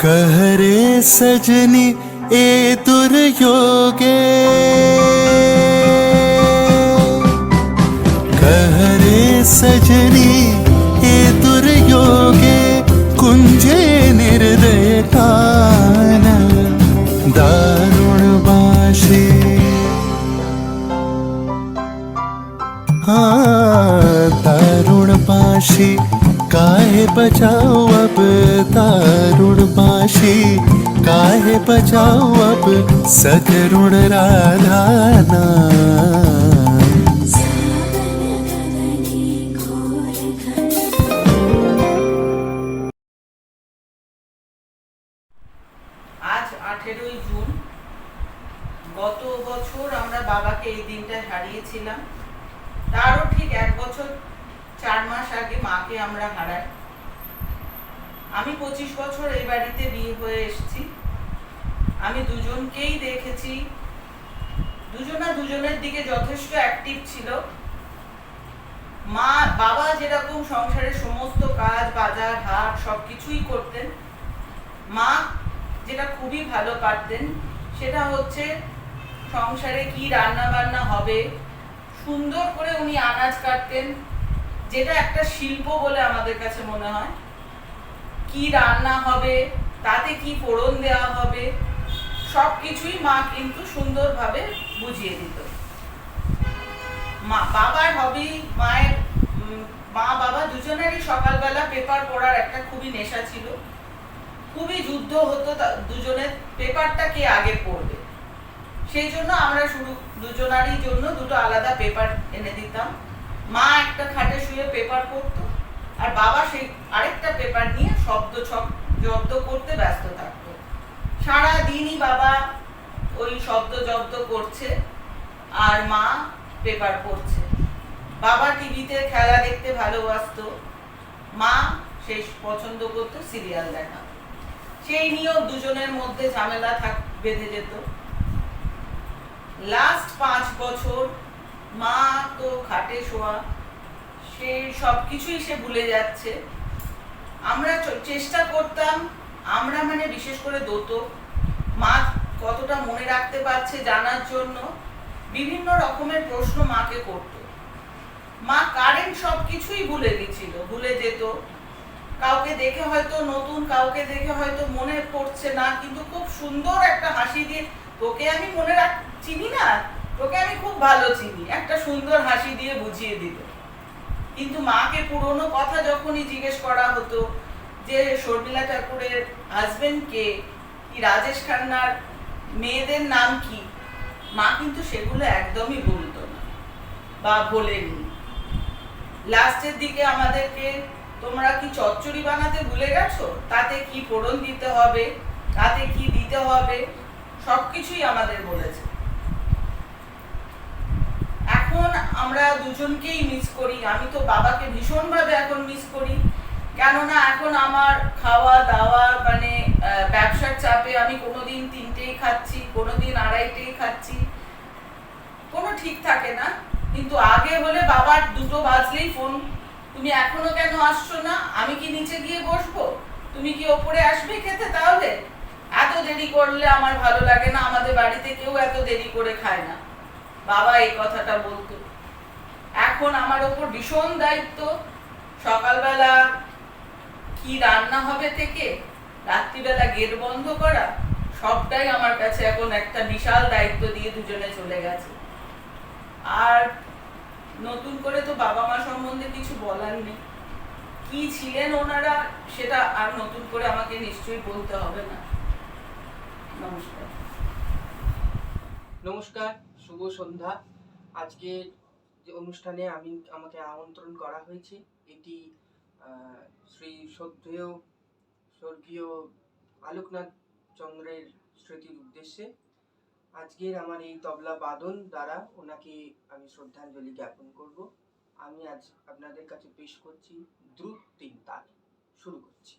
कहरे सजनी ए दुर्योगे कहरे सजनी ए दुर्योगे कुंजे निर्दय कान दारुण बाशी दारुण बाशी काहे बचाओ अब दारुण बाशी काहे बचाओ अब सतरुण राधाना আজ 18ই জুন। গত বছর আমরা বাবাকে এই দিনটায় হারিয়েছিলাম। তারও ঠিক 1 বছর 4 মাস আগে মাকে আমরা হারাই। আমি 25 বছর এই বাড়িতে বিয়ে হয়ে এসেছি। আমি দুজনকেই দেখেছি, দুজনের দিকে যথেষ্ট অ্যাক্টিভ ছিল। বাবা যেরকম সংসারের সমস্ত কাজ বাজার হাট সবকিছুই করতেন, মা যেটা খুবই ভালো পারতেন সেটা হচ্ছে সংসারে কি রান্না বান্না হবে সুন্দর করে উনি আনাজ কাটতেন, যেটা একটা শিল্প বলে আমাদের কাছে মনে হয়। কি রান্না হবে, তাতে কি ফোড়ন দেওয়া হবে, সবকিছুই মা কিন্তু সুন্দরভাবে বুঝিয়ে দিত। বাবার হবি, মা বাবা দুজনেরই সকালবেলা পেপার পড়ার একটা খুবই নেশা ছিল। খুবই যুদ্ধ হতো দুজনের পেপারটা কে আগে পড়বে, সেই জন্য আমরা দুজনারই জন্য দুটো আলাদা পেপার এনে দিতাম। মা একটা খাটে শুয়ে পেপার পড়তো আর বাবা সেই আরেকটা পেপার নিয়ে জব্দ করতে ব্যস্ত থাকতো। সারা দিনই বাবা ওই জব্দ করছে আর মা পেপার পড়ছে। বাবা টিভিতে খেলা দেখতে ভালোবাসতো, মা সেই পছন্দ করতো সিরিয়াল দেখা। সেই নিয়েও দুজনের মধ্যে ঝামেলা বেঁধে যেত। লাস্ট 5 বছর মা তো খাটে শোয়া, সেই সবকিছুই সে ভুলে যাচ্ছে। আমরা চেষ্টা করতাম, আমরা মানে বিশেষ করে দোতো মা কতটা মনে রাখতে পারছে জানার জন্য বিভিন্ন রকমের প্রশ্ন মাকে করত। মা কারেন্ট সবকিছুই ভুলে যেত। কাউকে দেখে হয়তো নতুন, কাউকে দেখে হয়তো মনে পড়ছে না, কিন্তু খুব সুন্দর একটা হাসি দিয়ে, তোকে আমি চিনি না, তোকে আমি খুব ভালো চিনি, একটা সুন্দর হাসি দিয়ে বুঝিয়ে দিত। কিন্তু মাকে পুরনো কথা যখনই জিজ্ঞেস করা হতো যে শর্মিলা ঠাকুরের হাজবেন্ড কে, কি রাজেশ খান্নার মেয়েদের নাম কি, মা কিন্তু সেগুলো একদমই বলতো না বা বলেনি। লাস্টের দিকে আমাদেরকে, তোমরা কি চচ্চড়ি বানাতে ভুলে গেছো, তাতে কি ফোড়ন দিতে হবে, তাতে কি দিতে হবে, সবকিছুই আমাদের বলেছে। এখন আমরা দুজনকেই মিস করি। আমি তো বাবাকে ভীষণভাবে এখন মিস করি, কেননা এখন আমার খাওয়া দাওয়া মানে ব্যবসার চাপে আমি কোনোদিন 3টেই খাচ্ছি, কোনোদিন 2:30টেই খাচ্ছি, কোনো ঠিক থাকে না। কিন্তু আগে হলে বাবার 2টো বাজলেই ফোন তুমি এখনো কেন আসছো না? আমি কি নিচে গিয়ে বসবো? তুমি কি ওপরে আসবে খেতে? তাহলে এত দেরি করলে আমার ভালো লাগে না। আমাদের বাড়িতে কেউ এত দেরি করে খায় না। বাবা এই কথাটা বলতো। এখন আমার ওপর ভীষণ দায়িত্ব। সকালবেলা কি রান্না হবে থেকে রাত্রিবেলা গেট বন্ধ করা, সবটাই আমার কাছে এখন একটা বিশাল দায়িত্ব দিয়ে দুজনে চলে গেছে। আর নতুন করে তো বাবা মা সম্বন্ধে কিছু বলার নেই। কি ছিলেন ওনারা সেটা আর নতুন করে আমাকে নিশ্চয়ই বলতে হবে না। নমস্কার। নমস্কার, শুভ সন্ধ্যা। আজকে যে অনুষ্ঠানে আমাকে আমন্ত্রণ করা হয়েছে, এটি শ্রী শ্রদ্ধেয় স্বর্গীয় আলোকনাথ চন্দ্রের স্মৃতির উদ্দেশ্যে। আজকের আমার এই তবলা বাদন দ্বারা ওনাকে আমি শ্রদ্ধাঞ্জলি জ্ঞাপন করব। আমি আজ আপনাদের কাছে পেশ করছি দ্রুত 3 তাল। শুরু করছি।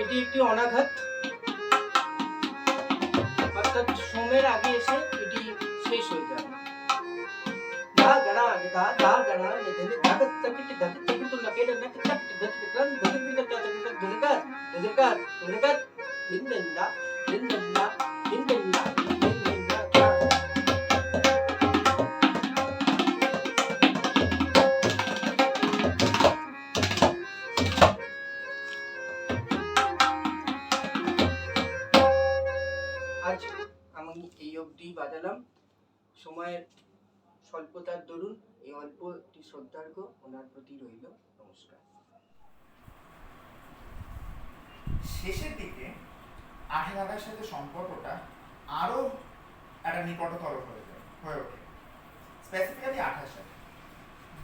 এটি একটি অনাঘাত, অর্থাৎ সোমের আগে এসে এটি শেষ হয়ে যাবে। ধা গড়া আগে ধা ধা গড়া লেধে ধাগত তকিটি ধাগত তকিটি লকেট নক তকিটি ধাগত গ্রান ধাগত ধাগত ধাগত ধাগত ধাগত দিনদা দিনদা দিনদা দিনদা। আজ আমি এই অবধি বাজালাম। সময়ের স্বল্পতার দরুন এই অল্প একটি শ্রদ্ধার্ঘ্য ওনার প্রতি রইল। নমস্কার। শেষের দিকে আঠা দাদার সাথে সম্পর্কটা আরো একটা নিকটতর হয়ে ওঠে, স্পেসিফিক্যালি আঠার সাথে।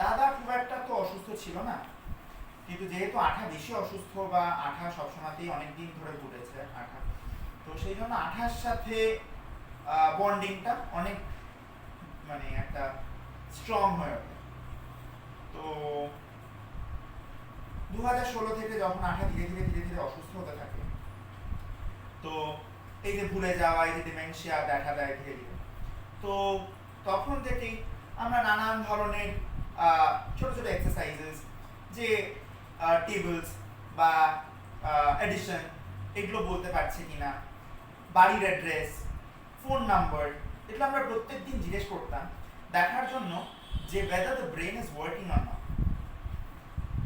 দাদা খুব একটা তো অসুস্থ ছিল না, কিন্তু যেহেতু আঠা বেশি অসুস্থ বা আঠা সবসময়তেই অনেকদিন ধরে ঘুরেছে আঠা, তো সেই জন্য আঠার সাথে বন্ডিংটা অনেক মানে একটা স্ট্রং হয়ে ওঠে। তো 2016 থেকে যখন আঠা ধীরে ধীরে অসুস্থ হতে থাকে, তো এই যে ভুলে যাওয়া, এই যে ডিমেনশিয়া দেখা দেয় ধীরে ধীরে, তো তখন থেকেই আমরা নানান ধরনের ছোট ছোট এক্সারসাইজেস, যে টেবলস বা এডিশন, এগুলো বলতে পারছে কিনা, বাড়ির অ্যাড্রেস, ফোন নাম্বার, এগুলো আমরা প্রত্যেকদিন জিজ্ঞেস করতাম দেখার জন্য যে whether the brain is working or not,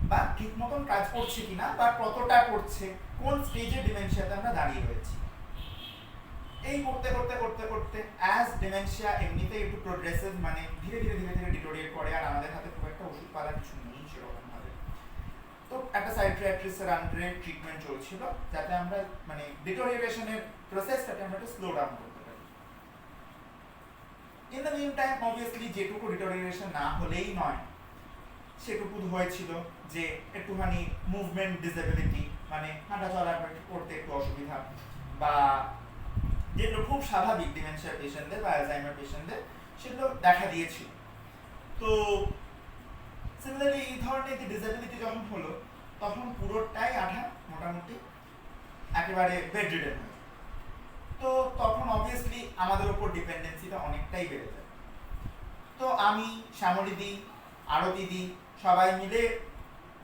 বা ঠিক মতন কাজ করছে কিনা বা কতটা করছে, কোন স্টেজে ডিমেনশিয়াতে আমরা দাঁড়িয়ে রয়েছি। এই করতে করতে করতে করতে অ্যাজ ডিমেনশিয়া এমনিতে একটু প্রোগ্রেসিভ, মানে ধীরে ধীরে ডিটোরিয়েট করে, আর আমাদের হাতে খুব একটা ওষুধ পালা কিছু নেই সেরকম ভাবে, তো একটা সাইকিয়াট্রিস্টের আন্ডারে ট্রিটমেন্ট চলছিল যাতে আমরা মানে ডিটোরিয়েশনের প্রসেসটাকে আমরা একটু স্লো ডাউন করতে পারি। In the meantime obviously যেটুকু ডিটোরিয়েশন না হলেই নয় সেটুকু হয়েছিল যে একটুখানি মুভমেন্ট ডিসেবিলিটি, মানে হাঁটা চলা করতে একটু অসুবিধা, বা যেগুলো খুব স্বাভাবিক ডিমেনশিয়া পেশেন্টদের বা অ্যালজাইমার পেশেন্টদের সেগুলো দেখা দিয়েছিল। তো সিমিলারলি এই ধরনের যে ডিসেবিলিটি যখন হলো তখন পুরোটাই আঠা মোটামুটি একেবারে বেড রিডেন হয়। তো তখন অবভিয়াসলি আমাদের উপর ডিপেন্ডেন্সিটা অনেকটাই বেড়ে যায়। তো আমি, শ্যামলীদি, আরতিদি সবাই মিলে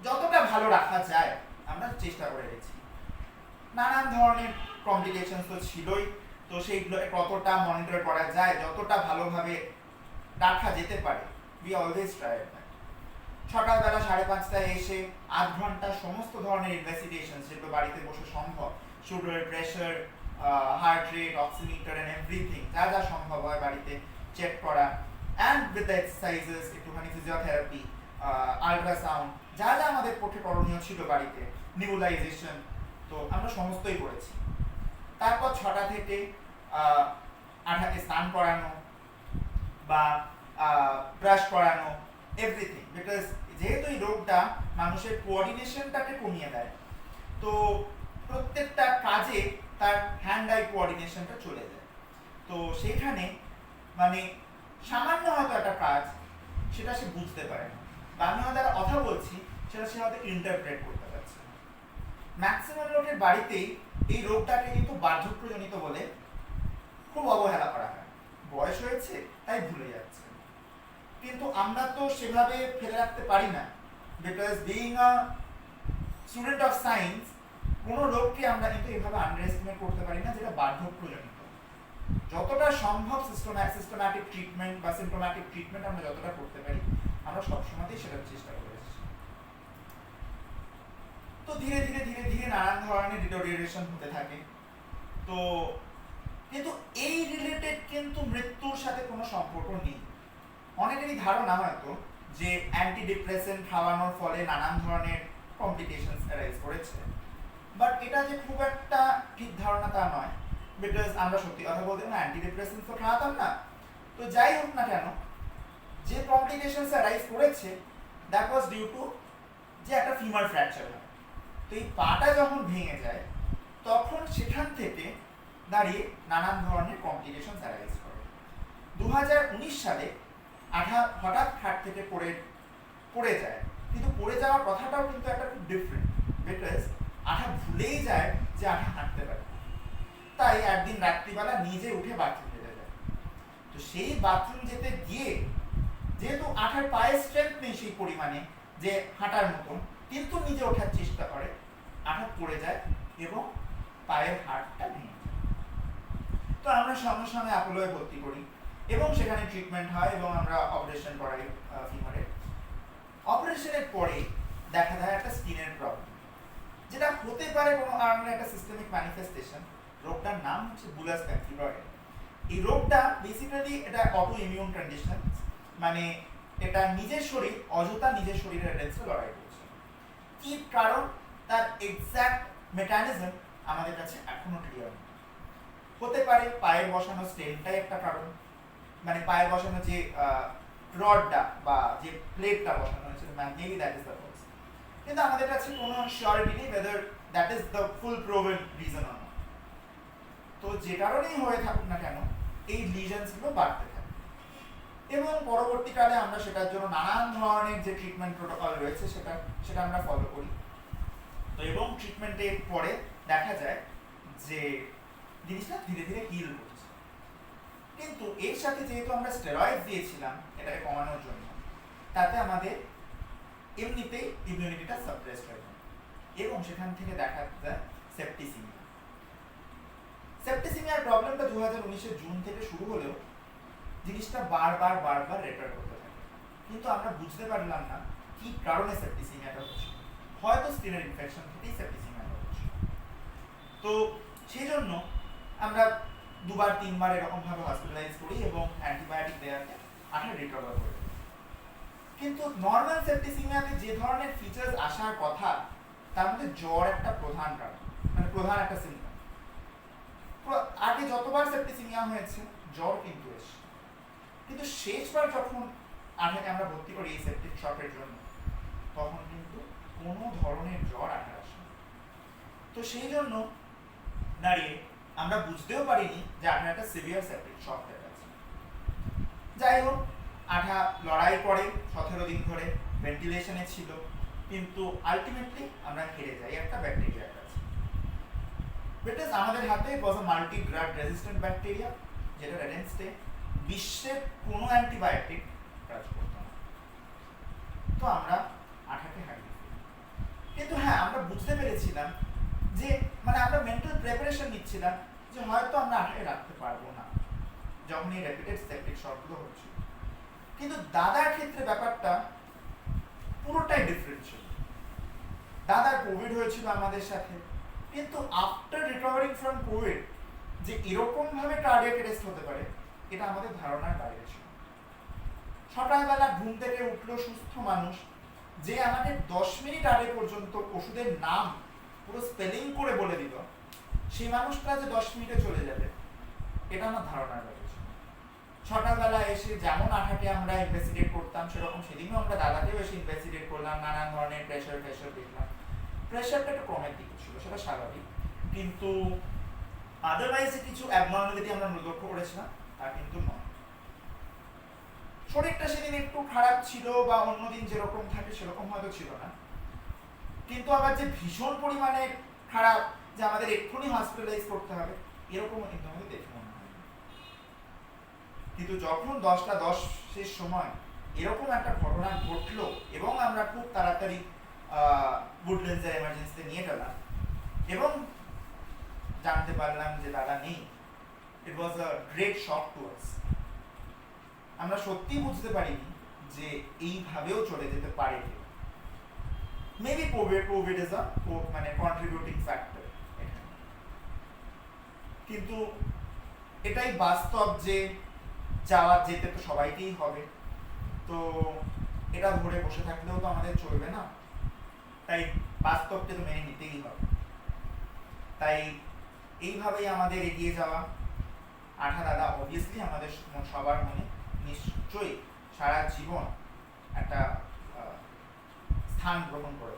যতটা ভালো রাখা যায় আমরা চেষ্টা করে গেছি। নানান ধরনের কমপ্লিকেশনস তো ছিলই, তো সেইগুলো কতটা মনিটর করা যায়, যতটা ভালোভাবে রাখা যেতে পারে, উই অলওয়েজ ট্রাই। সকালবেলা 5:30টায় এসে 8 ঘন্টা সমস্ত ধরনের ইনভেস্টিগেশন যেগুলো বাড়িতে বসে সম্ভব, sugar, pressure, heart rate, oximeter and everything যা যা সম্ভব হয় বাড়িতে চেক করা, অ্যান্ড উইথ দ্য এক্সারসাইজেস, একটুখানি ফিজিওথেরাপি, আল্ট্রাসাউন্ড, যা যা আমাদের পক্ষে করণীয় ছিল বাড়িতে, নিউবুলাইজেশন, তো আমরা সমস্তই করেছি। তারপর 6টা থেকে আঠাকে স্নান করানো বা ব্রাশ করানো, এভরিথিং, বিকজ যেহেতু এই রোগটা মানুষের কোঅর্ডিনেশনটাকে কমিয়ে দেয়, তো প্রত্যেকটা কাজে তার হ্যান্ড আই কোঅর্ডিনেশনটা চলে যায়। তো সেখানে মানে সামান্য হয়তো একটা কাজ সেটা সে বুঝতে পারে না, বা আমি হয়তো একটা কথা বলছি সেটা সে হয়তো ইন্টারপ্রেট করতে পারছে। ম্যাক্সিমাম লোকের বাড়িতেই এই রোগটাকে কিন্তু বার্ধক্যজনিত বলে খুব অবহেলা করা হয়, বয়স হয়েছে তাই ভুলে যাচ্ছে। কিন্তু আমরা তো সেভাবে ফেলে রাখতে পারি না, because being a student of science কোনো রোগকে আমরা কিন্তু এভাবে আন্ডার এস্টিমেট করতে পারি না যেটা বার্ধক্যজনিত। যতটা সম্ভব সিস্টেম্যাটিক ট্রিটমেন্ট বা সিম্পটোম্যাটিক ট্রিটমেন্ট আমরা যতটা করতে পারি আমরা সবসময়তেই সেটার চেষ্টা করে এসেছি। তো ধীরে ধীরে ধীরে ধীরে নানান ধরনের ডিটোরিয়েশন হতে থাকে। তো কিন্তু এই রিলেটেড কিন্তু মৃত্যুর সাথে কোনো সম্পর্ক নেই। অনেকেরই ধারণা হয়তো যে অ্যান্টি ডিপ্রেসেন্ট খাওয়ানোর ফলে নানান ধরনের কমপ্লিকেশনস অ্যারাইজ করেছে, বাট এটা যে খুব একটা ঠিক ধারণা তা নয়, বিকজ আমরা সত্যি কথা বলতে না অ্যান্টি ডিপ্রেসেন্টস তো খাওয়াতাম না। তো যাই হোক না কেন, যে কমপ্লিকেশনস অ্যারাইজ করেছে দ্যাট ওয়াজ ডিউ টু যে একটা ফিমার ফ্র্যাকচার হয়। তো এই পাটা যখন ভেঙে যায় তখন সেখান থেকে দাঁড়িয়ে নানান ধরনের কমপ্লিকেশনস অ্যারাইজ করে। 2019 সালে আঠা হঠাৎ খাট থেকে পড়ে যায়, কিন্তু পড়ে যাওয়ার কথাটাও কিন্তু একটা খুব ডিফারেন্ট, বিকজ আঠা ভুলেই যায় যে আঠা হাঁটতে পারে, তাই একদিন রাত্রিবেলা নিজে উঠে বাথরুম যেতে যায়। তো সেই বাথরুম যেতে গিয়ে যেহেতু আঠার পায়ে স্ট্রেংথ নেই সেই পরিমাণে যে হাঁটার মতন, কিন্তু নিজে ওঠার চেষ্টা করে, আঠা পড়ে যায় এবং পায়ের হাড়টা ভেঙে যায়। তো আমরা সঙ্গে সঙ্গে অ্যাপোলোয় ভর্তি করি এবং সেখানে ট্রিটমেন্ট হয় এবং আমরা অপারেশন করাই ফিমারে। অপারেশনের পরে দেখা যায় একটা স্কিনের প্রবলেম, যেটা হতে পারে কোনো কারণে একটা সিস্টেমিক ম্যানিফেস্টেশন। রোগটার নাম হচ্ছে বুলাস প্যানথিরয়েড। এই রোগটা বেসিক্যালি এটা অটো ইমিউন কন্ডিশন, মানে এটা নিজের শরীর অযথা নিজের শরীরের এগেইনস্টে লড়াই করছে। কি কারণ, তার এক্সাক্ট মেকানিজম আমাদের কাছে এখনো ক্লিয়ার নেই। হতে পারে পায়ে বসানো স্টেনটাই একটা কারণ, মানে পায়ে বসানো যে রডটা বা যে প্লেটটা বসানো হয়েছে, maybe that is the cause. কিন্তু আমাদের কাছে কোনো শিওরিটি নেই whether that is the full proven reason or not। তো যে কারণেই হয়ে থাকুক না কেন এই লিজনসগুলো বাড়তে থাকে এবং পরবর্তীকালে আমরা সেটার জন্য নানান ধরনের যে ট্রিটমেন্ট প্রোটোকল রয়েছে সেটা আমরা ফলো করি। তো এবং ট্রিটমেন্টের পরে দেখা যায় যে জিনিসটা ধীরে ধীরে হিল করছে, কিন্তু এর সাথে যেহেতু আমরা স্টেরয়েড দিয়েছিলাম এটাকে কমানোর জন্য, তাতে আমাদের এমনিতেই ইমিউনিটিটা সাপ্রেসড হয়ে যায় এবং সেখান থেকে দেখা যায় সেপ্টিসিমিয়া। সেপ্টিসিমিয়ার প্রবলেমটা 2019 জুন থেকে শুরু হলেও জিনিসটা বারবার রেটার করতে থাকে, কিন্তু আমরা বুঝতে পারলাম না কি কারণে সেপ্টিসিমিয়াটা হচ্ছে। হয়তো স্কিনের ইনফেকশন থেকেই সেপ্টিসিমিয়াটা হচ্ছে। তো সেই জন্য আমরা 2-3 বার এরকম ভাবে হসপিটালাইজ করি এবং অ্যান্টিবায়োটিক দেওয়াকে আঠা রিকভার করে। কিন্তু নর্মাল সেপ্টিসিমিয়াতে যে ধরনের ফিচার্স আসার কথা তার মধ্যে জ্বর একটা প্রধান কারণ, মানে প্রধান একটা সিমটম। আগে যতবার সেপ্টিসিমিয়া হয়েছে জ্বর কিন্তু এসে, কিন্তু শেষবার যখন আঠাকে আমরা ভর্তি করি এই সেপ্টিক শকের জন্য তখন কিন্তু কোনো ধরনের জ্বর আঠার আসে। তো সেই জন্য দাঁড়িয়ে আমরা বুঝতেও পারিনি যে আঠার একটা সিভিয়ার সেপ্টিক শক হয়ে গেছে। যাই হোক, আঠা লড়াই করে 17 দিন ধরে ভেন্টিলেশনে ছিল, কিন্তু আলটিমেটলি আমরা হেরে যাই একটা ব্যাকটেরিয়ার কাছে। বিকজ আমাদের হাতে ওয়াজ আ মাল্টি ড্রাগ রেজিস্ট্যান্ট ব্যাকটেরিয়া, যেটা এগেইনস্টে বিশ্বের কোনো অ্যান্টিবায়োটিক কাজ করত না। তো আমরা আঠাকে হারিয়ে ফেলি। কিন্তু হ্যাঁ, আমরা বুঝতে পেরেছিলাম যে মানে আমরা মেন্টাল প্রিপারেশন নিচ্ছিলাম যে হয়তো আমরা আঠাকে রাখতে পারবো না যখন এই রেপিটেড সেপ্টিক শকগুলো হচ্ছিল। কিন্তু দাদার ক্ষেত্রে ব্যাপারটা পুরোটাই ডিফারেন্ট ছিল। দাদার কোভিড হয়েছিল আমাদের সাথে, কিন্তু আফটার রিকভারিং ফ্রম কোভিড যে এরকম ভাবে কার্ডিয়াক অ্যারেস্ট হতে পারে এটা আমাদের ধারণার বাইরে ছিল। সকালবেলা ঘুম থেকে উঠলো সুস্থ মানুষ, যে আমাকে 10 মিনিট আগে পর্যন্ত ওষুধের নাম পুরো স্পেলিং করে বলে দিল, সেই মানুষটা যে 10 মিনিটে চলে যাবে এটা আমার ধারণার বাইরে ছিল। সকালবেলা এসে যেমন আঠাকে আমরা ইনভেস্টিগেট করতাম সেরকম সেদিনও আমরা দাদাকেও এসে ইনভেস্টিগেট করলাম, নানান ধরনের প্রেশার দেখলাম। প্রেশারটা একটু কমের দিকে ছিল, সেটা স্বাভাবিক, কিন্তু আদারওয়াইজ কিছু অ্যাবনর্মালিটি আমরা লক্ষ্য করেছিলাম তা কিন্তু নয়। শরীরটা সেদিন একটু খারাপ ছিল বা অন্যদিন যেরকম থাকে সেরকম হয়তো ছিল না, কিন্তু আবার যে ভীষণ পরিমাণে খারাপ যে আমাদের এক্ষুনি হসপিটালাইজ করতে হবে এরকম কিন্তু আমাদের দেখে মনে হয়। কিন্তু যখন 10টা 10 শেষ সময় এরকম একটা ঘটনা ঘটলো এবং আমরা খুব তাড়াতাড়ি উডল্যান্ডসের এমার্জেন্সিতে নিয়ে গেলাম এবং জানতে পারলাম যে দাদা নেই, ইট ওয়াজ a great shock to us. আমরা সত্যি বুঝতে পারিনি যে এইভাবেও চলে যেতে পারে। মেবি কোভিড ইজ আ মানে কন্ট্রিবিউটিং ফ্যাক্টর, কিন্তু এটাই বাস্তব যে যেতে তো সবাইকেই হবে। তো এটা ধরে বসে থাকলেও তো আমাদের চলবে না, তাই বাস্তবকে তো মেনে নিতেই হবে। তাই এইভাবেই আমাদের এগিয়ে যাওয়া। আঠা দাদা অবভিয়াসলি আমাদের সবার মনে নিশ্চয়ই সারা জীবন একটা স্থান গ্রহণ করে।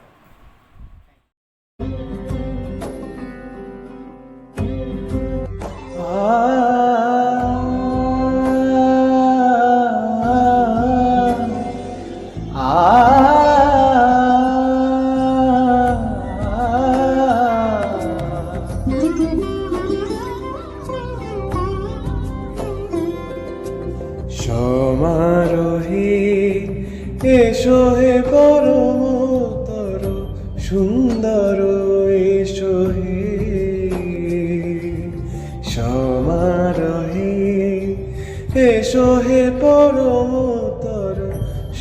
সমারোহে এসো হে পরমতর সুন্দর এসো হে, সমারোহে এসো হে পরমতর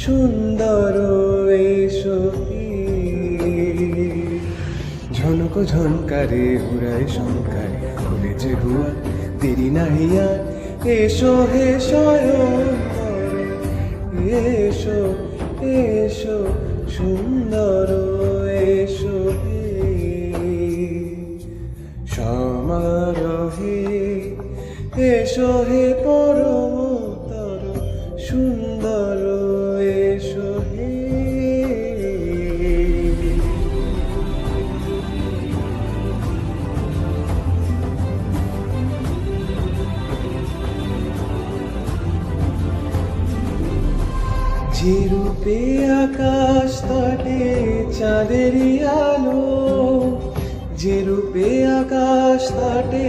সুন্দর এসো হে। ঝনক ঝনকারে উড়ায় শঙ্কারে খুলেছে দুয়ার, দেরি নাহি আর এসো হে স্বয়ংবর, এসো এসো সুন্দর এসো হে। সমারোহে এসো হে পরমতর সুন্দর এসো হে। যে রূপে আকাশ তটে চাঁদেরই আলো, যে রূপে আকাশ তটে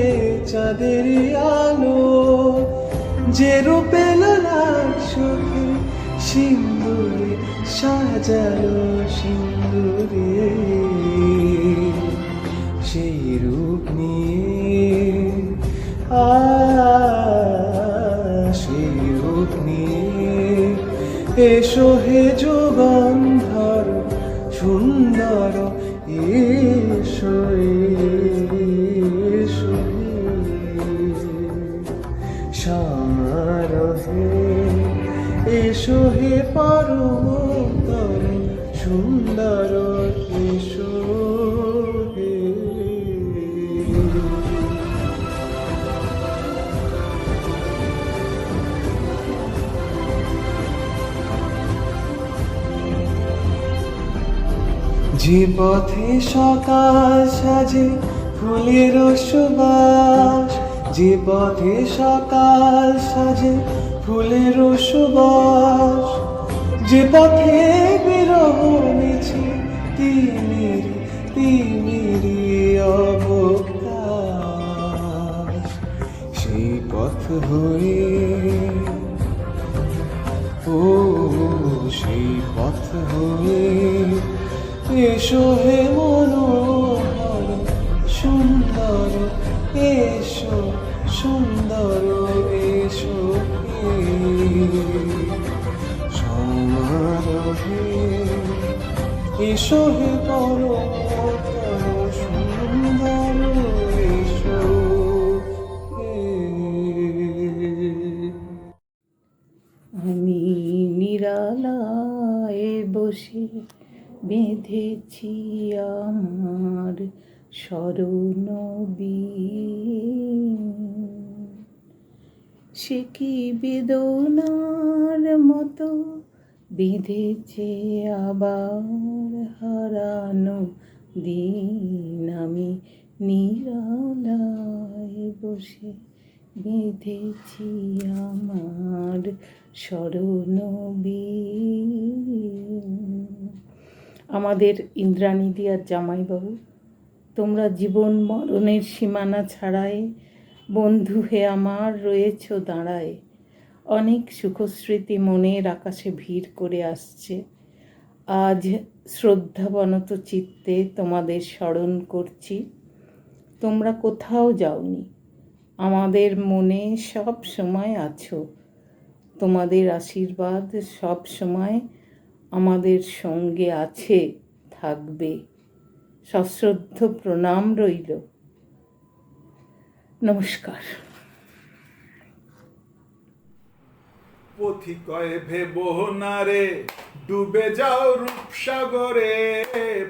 চাঁদেরই আলো, যে রূপে লালার চোখে সিন্দুরে সাজালো সিন্দুরে, সেই রূপ নিয়ে সেই রূপ নিয়ে এসো হে যুগন্ধর সুন্দর এসো এসো সমারোহে এসো হে পরম সুন্দর এসো হে। যে পথে সকাল সাজে ফুলের সুবাস, যে পথে সকাল সাজে ফুলের সুবাস, যে পথে বিরহ মিছে তিমির তিমিরি অবকাশ, সেই পথ হয়ে ও সেই পথ হয়ে এসো হে মনোহর সুন্দর এসো সুন্দর এসো হে সমারোহে এসো হে পরমতর সুন্দর এসো হে। আমি নিরালায় বসে বেঁধেছি আমার স্মরণ বীণ, সে কি বেদনার মতো বেঁধেছে আবার হারানো দিন। আমি নিরালায় বসে বেঁধেছি আমার স্মরণ বীণ। আমাদের ইন্দ্রাণীদি আর জামাইবাবু, তোমরা জীবন মরণের সীমানা ছাড়াই বন্ধু হে আমার রয়েছ দাঁড়ায়। অনেক সুখস্মৃতি মনের আকাশে ভিড় করে আসছে। আজ শ্রদ্ধাবনত চিত্তে তোমাদের স্মরণ করছি। তোমরা কোথাও যাওনি, আমাদের মনে সব সময় আছো। তোমাদের আশীর্বাদ সব সময় আমাদের সঙ্গে আছে, থাকবে। সশ্রদ্ধ প্রণাম রইল। নমস্কার। পথিকয় ভেবো না রে ডুবে যাও রূপসাগরে,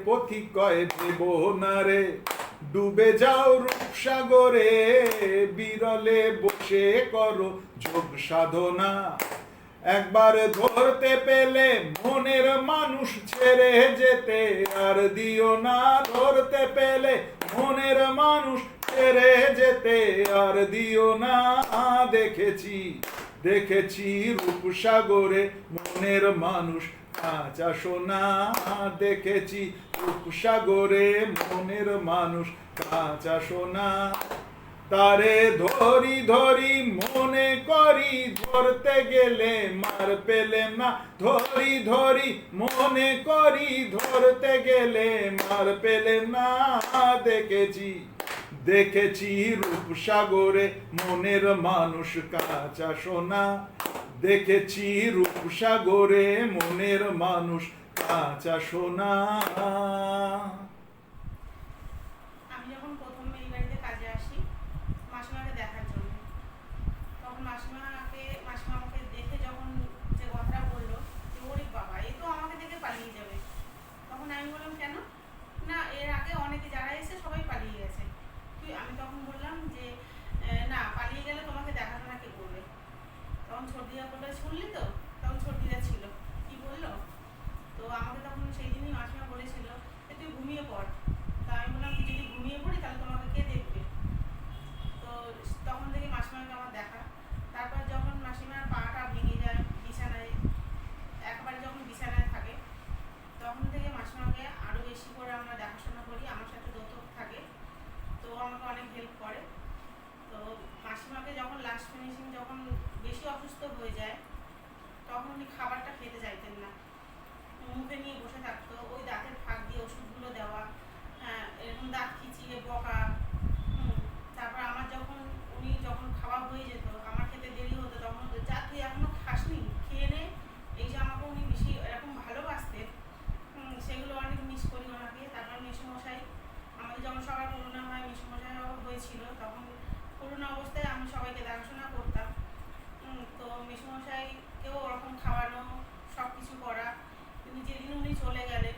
পথিকয় ভেবো না রে ডুবে যাও রূপসাগরে, বিরলে বসে করো যোগ সাধনা। একবার ধরতে পেলে মনের মানুষ ছেড়ে যেতে আর দিও না, ধরতে পেলে মনের মানুষ ছেড়ে যেতে আর দিও না। দেখেছি দেখেছি রূপসাগরে মনের মানুষ কাঁচা সোনা, দেখেছি রূপসাগরে মনের মানুষ কাঁচা সোনা। তারে ধরি ধরি মনে করি ধরতে গেলে মার পেলে না, ধরি ধরি মনে করি ধরতে গেলে মার পেলে না। দেখেছি দেখেছি রূপসাগরে মনের মানুষ কাঁচা সোনা, দেখেছি রূপসাগরে মনের মানুষ কাঁচা সোনা। আমি যখন প্রথম এই বাড়িতে কাজে আসি মাসিমাকে দেখার জন্য, তখন মাসিমা আমাকে দেখে যখন যে কথাটা বললো যে ওরে বাবা এ তো আমাকে দেখে পালিয়ে যাবে, তখন আমি বললাম কেন না, এর আগে অনেকে যারা এসে সবাই পালিয়ে গেছে। আমি তখন বললাম যে না, পালিয়ে গেলে তোমাকে দেখাশোনা কে করবে? তখন ছর্দিদা বললো শুনলি তো, তখন ছর্দিদা ছিল কি বললো, তো আমাকে তখন সেই দিনই মাসিমা বলেছিল যে তুই ঘুমিয়ে পড়। তা আমি বললাম তুই যদি ঘুমিয়ে পড়ি তাহলে তোমাকে কে দেখবে? তো তখন থেকে মাসিমাকে আমার দেখা। তারপর যখন মাসিমার পাটা ভেঙে যায় বিছানায়, একবারে যখন বিছানায় থাকে, তখন থেকে মাসিমাকে আরও বেশি করে আমরা দেখাশোনা করি। আমার সাথে দত্তক থাকে, তো আমাকে অনেক হেল্প করে। তো মাসিমাকে যখন লাস্ট ফিনিশিং যখন বেশি অসুস্থ হয়ে যায়, তখন উনি খাবারটা খেতে চাইতেন না, মুখে নিয়ে বসে থাকতো। ওই দাঁতের ফাঁক দিয়ে ওষুধগুলো দেওয়া, এরকম দাঁত খিচিয়ে বকা। তারপর আমার উনি যখন খাওয়া হয়ে যেত, আমার খেতে দেরি হতো, তখন যা তুই এখনো খাসনি, খেয়ে নে। এই যে আমাকে উনি বেশি এরকম ভালোবাসতেন, সেগুলো অনেক মিস করি ওনাকে। তারপর মেসোমশাই, আমাদের যখন সবার করোনা হয়, মেসোমশাই হয়েছিল, তখন করোনা অবস্থায় আমি সবাইকে দেখাশোনা করতাম। তো মেসোমশাইকেও ওরকম খাওয়ানো সব কিছু করা। কিন্তু যেদিন উনি চলে গেলেন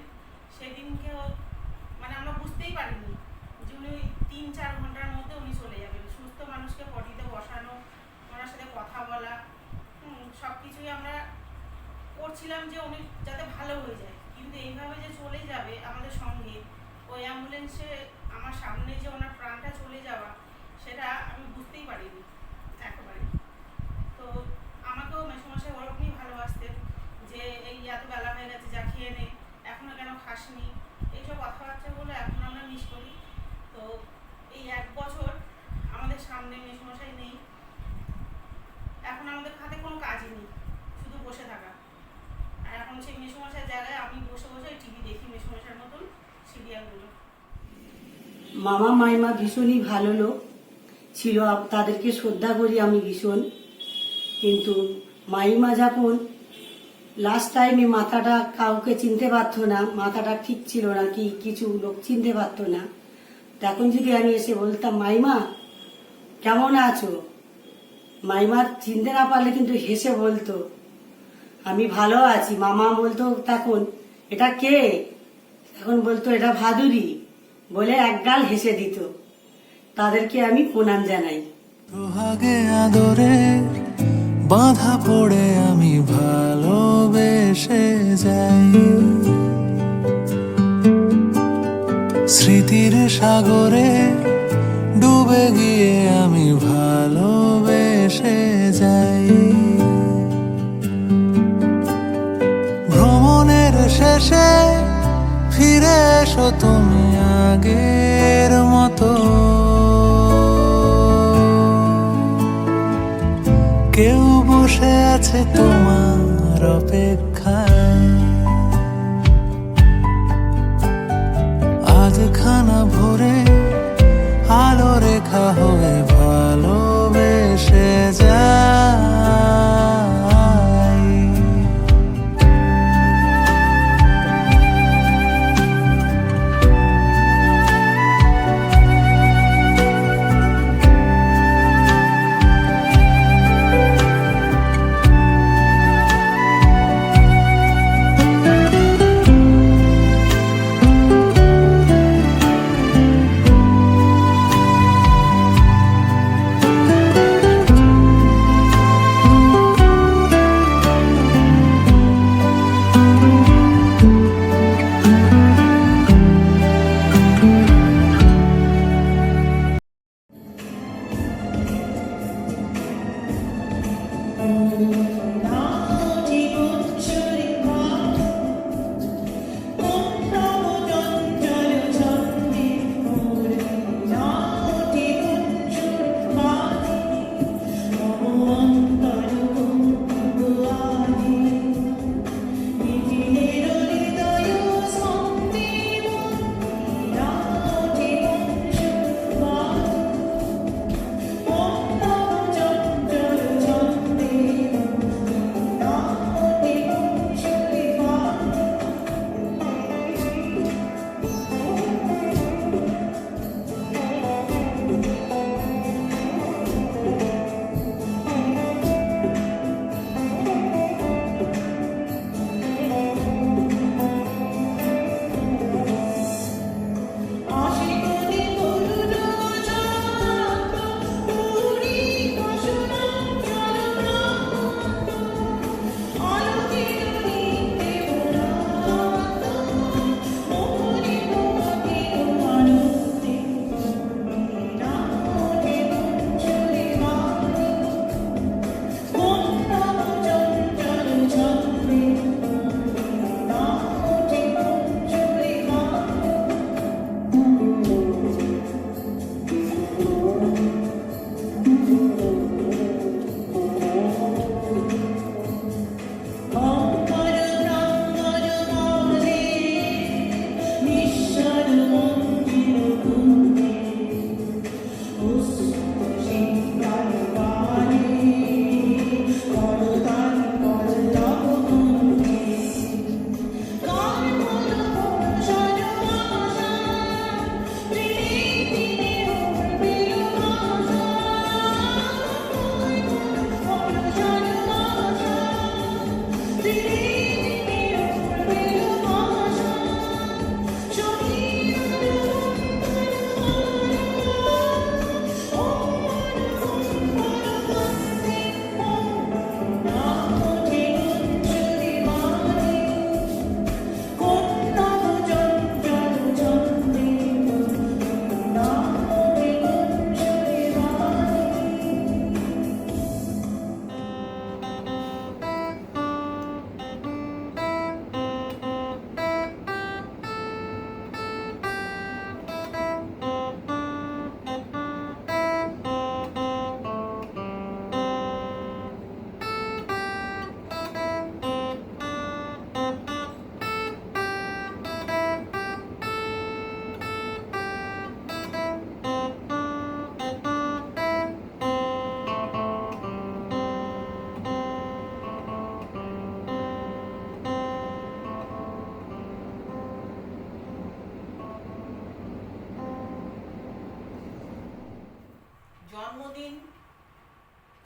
যে উনি যাতে ভালো হয়ে যায়, কিন্তু এইভাবে যে চলে যাবে আমাদের সঙ্গে, ওই অ্যাম্বুলেন্সে আমার সামনে যে ওনার প্রাণটা চলে যাওয়া, সেটা আমি বুঝতেই পারিনি একেবারে। তো আমাকেও মেসোমশাই ওরকমই ভালোবাসতেন, যে এই এত বেলা হয়ে গেছে, যা খেয়ে নে, এখনো কেন খাসনি, এইসব কথাবার্তাগুলো এখন আমরা মিস করি। তো এই 1 বছর আমাদের সামনে মেসোমশাই নেই, এখন আমাদের হাতে কোনো কাজই নেই, শুধু বসে থাকা। আর এখন সেই মেসোমশাইয়ের জায়গায় আমি বসে বসে টিভি দেখি, মেসোমশাইয়ের মতন সিরিয়ালগুলো। মামা মাইমা ভীষণই ভালো লোক ছিল, তাদেরকে শ্রদ্ধা করি আমি ভীষণ। কিন্তু মাইমা যখন লাস্ট টাইমে মাথাটা কাউকে চিনতে পারতো না, মাথাটা ঠিক ছিল না, কি কিছু লোক চিনতে পারতো না, তখন যদি আমি এসে বলতাম মাইমা কেমন আছো, মাইমা চিনতে না পারলে কিন্তু হেসে বলতো আমি ভালো আছি। মামা বলতো তখন এটা কে, এখন বলতো এটা ভাদুরী, বলে একগাল হেসে দিত। তাদেরকে আমি প্রণাম জানাই। সোহাগে আদরে বাঁধা পড়ে আমি ভালোবেসে যাই, স্মৃতির সাগরে ডুবে গিয়ে আমি ভালোবেসে যাই। ভ্রমণের শেষে ফিরে এসো তুমি আগের মতো, কেউ বসে আছে তোমার অপেক্ষায়, আধখানা ভরে আলো রেখা হয়ে ভালোবেসে যাই।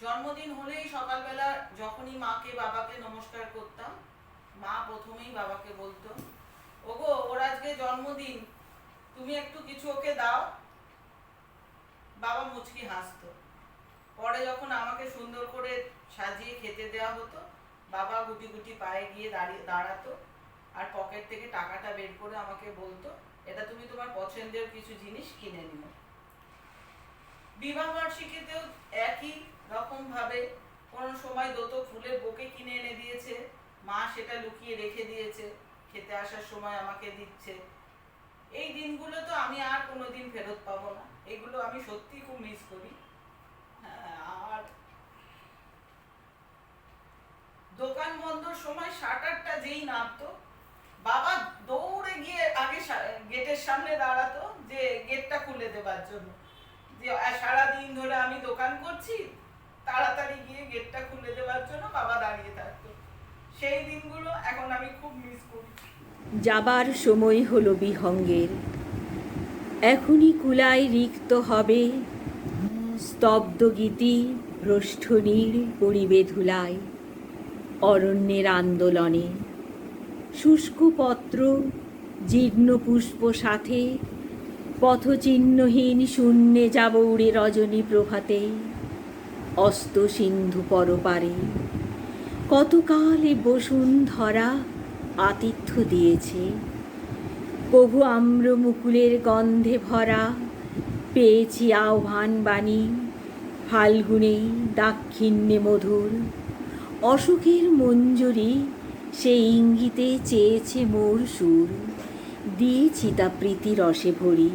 জন্মদিন হলেই সকালবেলা যখনই মাকে বাবাকে নমস্কার করতাম, মা প্রথমেই বাবাকে বলতো, ওগো ওর আজকে জন্মদিন, তুমি একটু কিছু ওকে দাও। বাবা মুচকি হাসতো। পরে যখন আমাকে সুন্দর করে সাজিয়ে খেতে দেওয়া হতো, বাবা গুটি গুটি পায়ে গিয়ে দাঁড়াতো আর পকেট থেকে টাকাটা বের করে আমাকে বলতো, এটা তুমি তোমার পছন্দের কিছু জিনিস কিনে নিও। বিবাহ বার্ষিকীতেও একই রকম ভাবে কোনো সময় দোতো ফুলের বোকে কিনে এনে দিয়েছে, মা সেটা লুকিয়ে রেখে দিয়েছে, খেতে আসার সময় আমাকে দিচ্ছে। এই দিনগুলো তো আমি আর কোনোদিন ফেরত পাবো না, এগুলো আমি সত্যি খুব মিস করি। আর দোকান বন্ধর সময় শাটারটা যেই নামতো, বাবা দৌড়ে গিয়ে আগে গেটের সামনে দাঁড়াতো যে গেটটা খুলে দেবার জন্য, যে সারাদিন ধরে আমি দোকান করছি, তাড়াতাড়ি গিয়ে গেটটা খুলে দেওয়ার জন্য বাবা দাঁড়িয়ে থাকতো। সেই দিনগুলো এখন আমি খুব মিস করি। যাবার সময় হলো বিহঙ্গের, এখনই কুলায় রিক্ত হবে, স্তব্ধ গীতি ভ্রষ্টনীর পরিবে ধুলায়, অরণ্যের আন্দোলনে শুষ্ক পত্র জীর্ণ পুষ্প সাথে, পথচিহ্নহীন শূন্যে যাব উড়ে রজনী প্রভাতে, অস্ত সিন্ধু পরপারে। কতকাল এ বসুন্ধরা আতিথ্য দিয়েছে, প্রভু আম্র মুকুলের গন্ধে ভরা, পেয়েছি আহ্বান বাণী ফাল্গুনে দাক্ষিণ্যে মধুর, অশোকের মঞ্জরি সেই ইঙ্গিতে চেয়েছে মোর সুর, দিয়েছি তা প্রীতি রসে ভরি।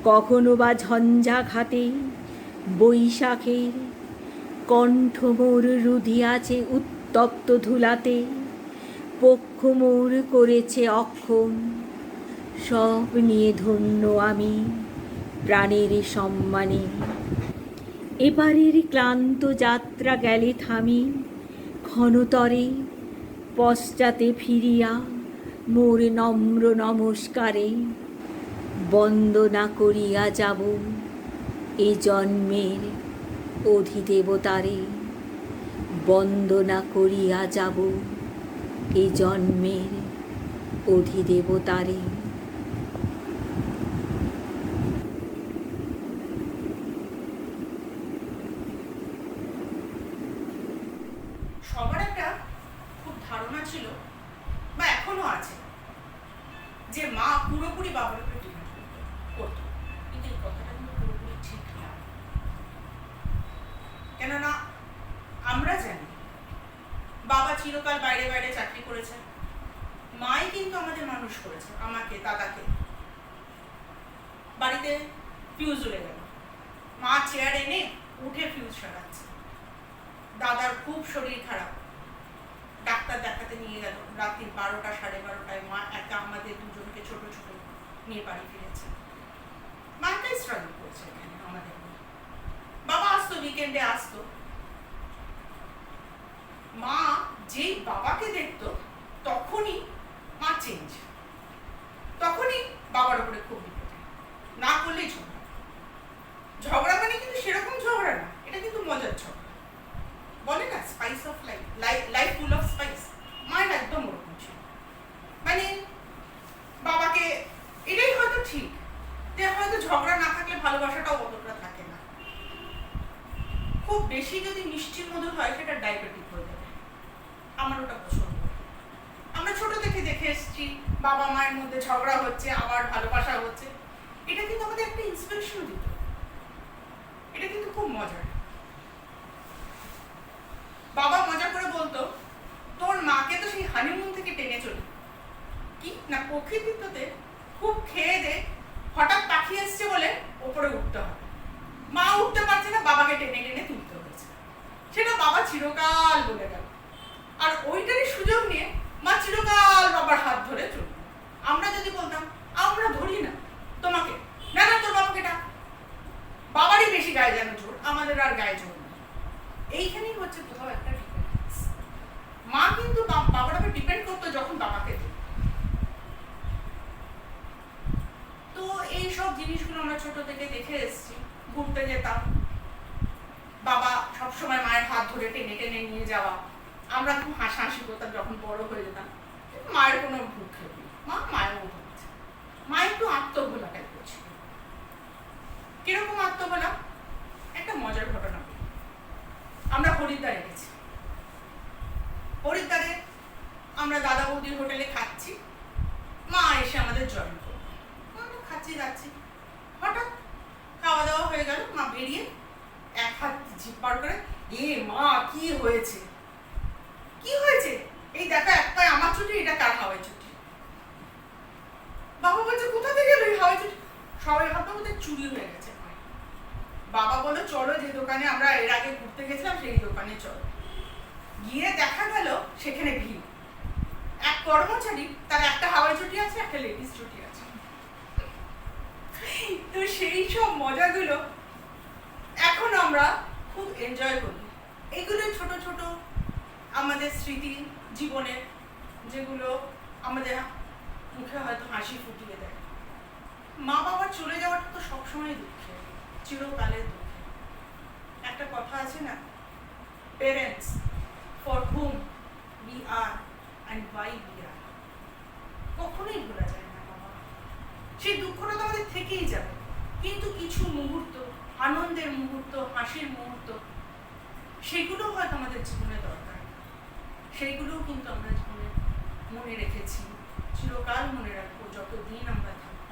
কখনো বা ঝঞ্ঝাঘাতে বৈশাখের কণ্ঠ মোর রুধিয়াছে উত্তপ্ত ধুলাতে, পক্ষ মোর করেছে অক্ষম, সব নিয়ে ধন্য আমি প্রাণের সম্মানে। এপারের ক্লান্ত যাত্রা গেলে থামি, ক্ষণতরে পশ্চাতে ফিরিয়া মোর নম্র নমস্কারে, বন্দনা করিয়া যাব এ জন্মের অধিদেবতারে, বন্দনা করিয়া যাব এ জন্মের অধিদেবতারে। সবার একটা খুব ধারণা ছিল, বা এখনো আছে, যে মা পুরোপুরি বাবার উপরে ডিপেন্ড করতো, কিন্তু এই কথাটা কিন্তু পুরোপুরি ঠিক না। কেননা আমরা জানি বাবা চিরকাল বাইরে বাইরে চাকরি করেছে, মাই কিন্তু আমাদের মানুষ করেছে, আমাকে দাদাকে। বাড়িতে ফিউজ উড়ে গেল, মা চেয়ার এনে উঠে ফিউজ সরাচ্ছে। দাদার খুব শরীর খারাপ, ডাক্তার দেখাতে নিয়ে গেল, রাত্রি 12টা 12:30 মা একা আমাদের দুজনকে ছোট ছোট নিয়ে বাড়ি ফিরেছে। মাটাই স্ট্রাগল করছে এখানে আমাদের। বাবা আসতো, উইকেন্ডে আসতো। মা যেই বাবাকে দেখতো তখনই মা চেঞ্জ, তখনই বাবার উপরে খুব বিপদ, না করলেই ঝগড়া। ঝগড়া মানে কিন্তু সেরকম ঝগড়া না, এটা কিন্তু মজার ঝগড়া, বলে না spice of life, life full of spice. মায়ের একদম ওরকম ছিল। মানে বাবাকে, এটাই হয়তো ঠিক যে হয়তো ঝগড়া না থাকলে ভালোবাসাটাও অতটা থাকে না। খুব বেশি যদি মিষ্টি মধুর হয় সেটা ডায়াবেটিক হয়ে যাবে, আমার ওটা পছন্দ। আমরা ছোট থেকে দেখে এসেছি বাবা মায়ের মধ্যে ঝগড়া হচ্ছে আবার ভালোবাসা হচ্ছে, এটা কিন্তু আমাদের একটা ইন্সপিরেশন দিত। এটা কিন্তু খুব মজার। বাবা মজা করে বলতো, তোর মাকে তো সেই হানিমুন থেকে টেনে চলি, কি না প্রকৃতিতে খুব খেয়ে দে হঠাৎ পাখি এসছে বলে ওপরে উঠতে হবে, মা উঠতে পারছে না, বাবাকে টেনে টেনে তুলতে হয়েছে। সেটা বাবা চিরকাল বলে গেল, আর ওইটারই সুযোগ নিয়ে মা চিরকাল বাবার হাত ধরে চলল। আমরা যদি বলতাম আমরা ধরি না তোমাকে, না না তোর বাবাকে ডাক, বাবারই বেশি গায়ে যেন জোর, আমাদের আর গায়ে জোর না। এইখানেই হচ্ছে কোথাও একটা ডিপেন্ডেন্স। মা কিন্তু বাবার উপর ডিপেন্ড করতো যখন বাবাকে দিত। তো এই সব জিনিসগুলো আমরা ছোট থেকে দেখে এসেছি। ঘুরতে যেতাম, বাবা সবসময় মায়ের হাত ধরে টেনে টেনে নিয়ে যাওয়া, আমরা খুব হাসাহাসি করতাম যখন বড় হয়ে যেতাম। মায়ের কোনো ভূক্ষেপ নেই, মা মায়ের মতো আছে। মা একটু আত্মভোলা টাইপ করছিল। কিরকম আত্মভোলা? একটা মজার ঘটনা। আমরা হরিদ্বারে গেছি। হরিদ্বারে আমরা দাদা বৌদির হোটেলে খাচ্ছি, মা এসে আমাদের জয়েন করলো। আমরা খাচ্ছি যাচ্ছি, হঠাৎ খাওয়া দাওয়া হয়ে গেল, মা বেরিয়ে এক হাত জিভ বার করে, এ মা কি হয়েছে, কি হয়েছে? এই দেখো এক পায়ে আমার ছুটি, এটা কার হাওয়াই ছুটি? বাবা বলছে কোথা থেকে এলো এই হাওয়াই ছুটি? সবাই ভাবতো ওদের চুরি হয়ে গেছে। বাবা বললো চলো যে দোকানে আমরা এর আগে ঘুরতে গেছিলাম সেই দোকানে চলো। গিয়ে দেখা গেল সেখানে ভিড়। এক কর্মচারী, তার একটা হাওয়াই ছুটি আছে, একটা লেডিস ছুটি আছে। তো সেই সব মজাগুলো এখন আমরা খুব এনজয় করি। এগুলো ছোট ছোট আমাদের স্মৃতি জীবনের, যেগুলো আমাদের মুখে হয়তো হাসি ফুটিয়ে দেয়। মা বাবার চলে যাওয়াটা তো সবসময় দুঃখের, চিরকালের দুঃখের। একটা কথা আছে না, parents for hmm we are and why we are. কখনোই ভোলা যায় না বাবা। সেই দুঃখটা তো আমাদের থেকেই যাবে, কিন্তু কিছু মুহূর্ত, আনন্দের মুহূর্ত, হাসির মুহূর্ত, সেগুলো হয়তো আমাদের জীবনে দরকার। সেইগুলোও কিন্তু আমরা জীবনে মনে রেখেছি, চিরকাল মনে রাখবো যতদিন আমরা থাকবো।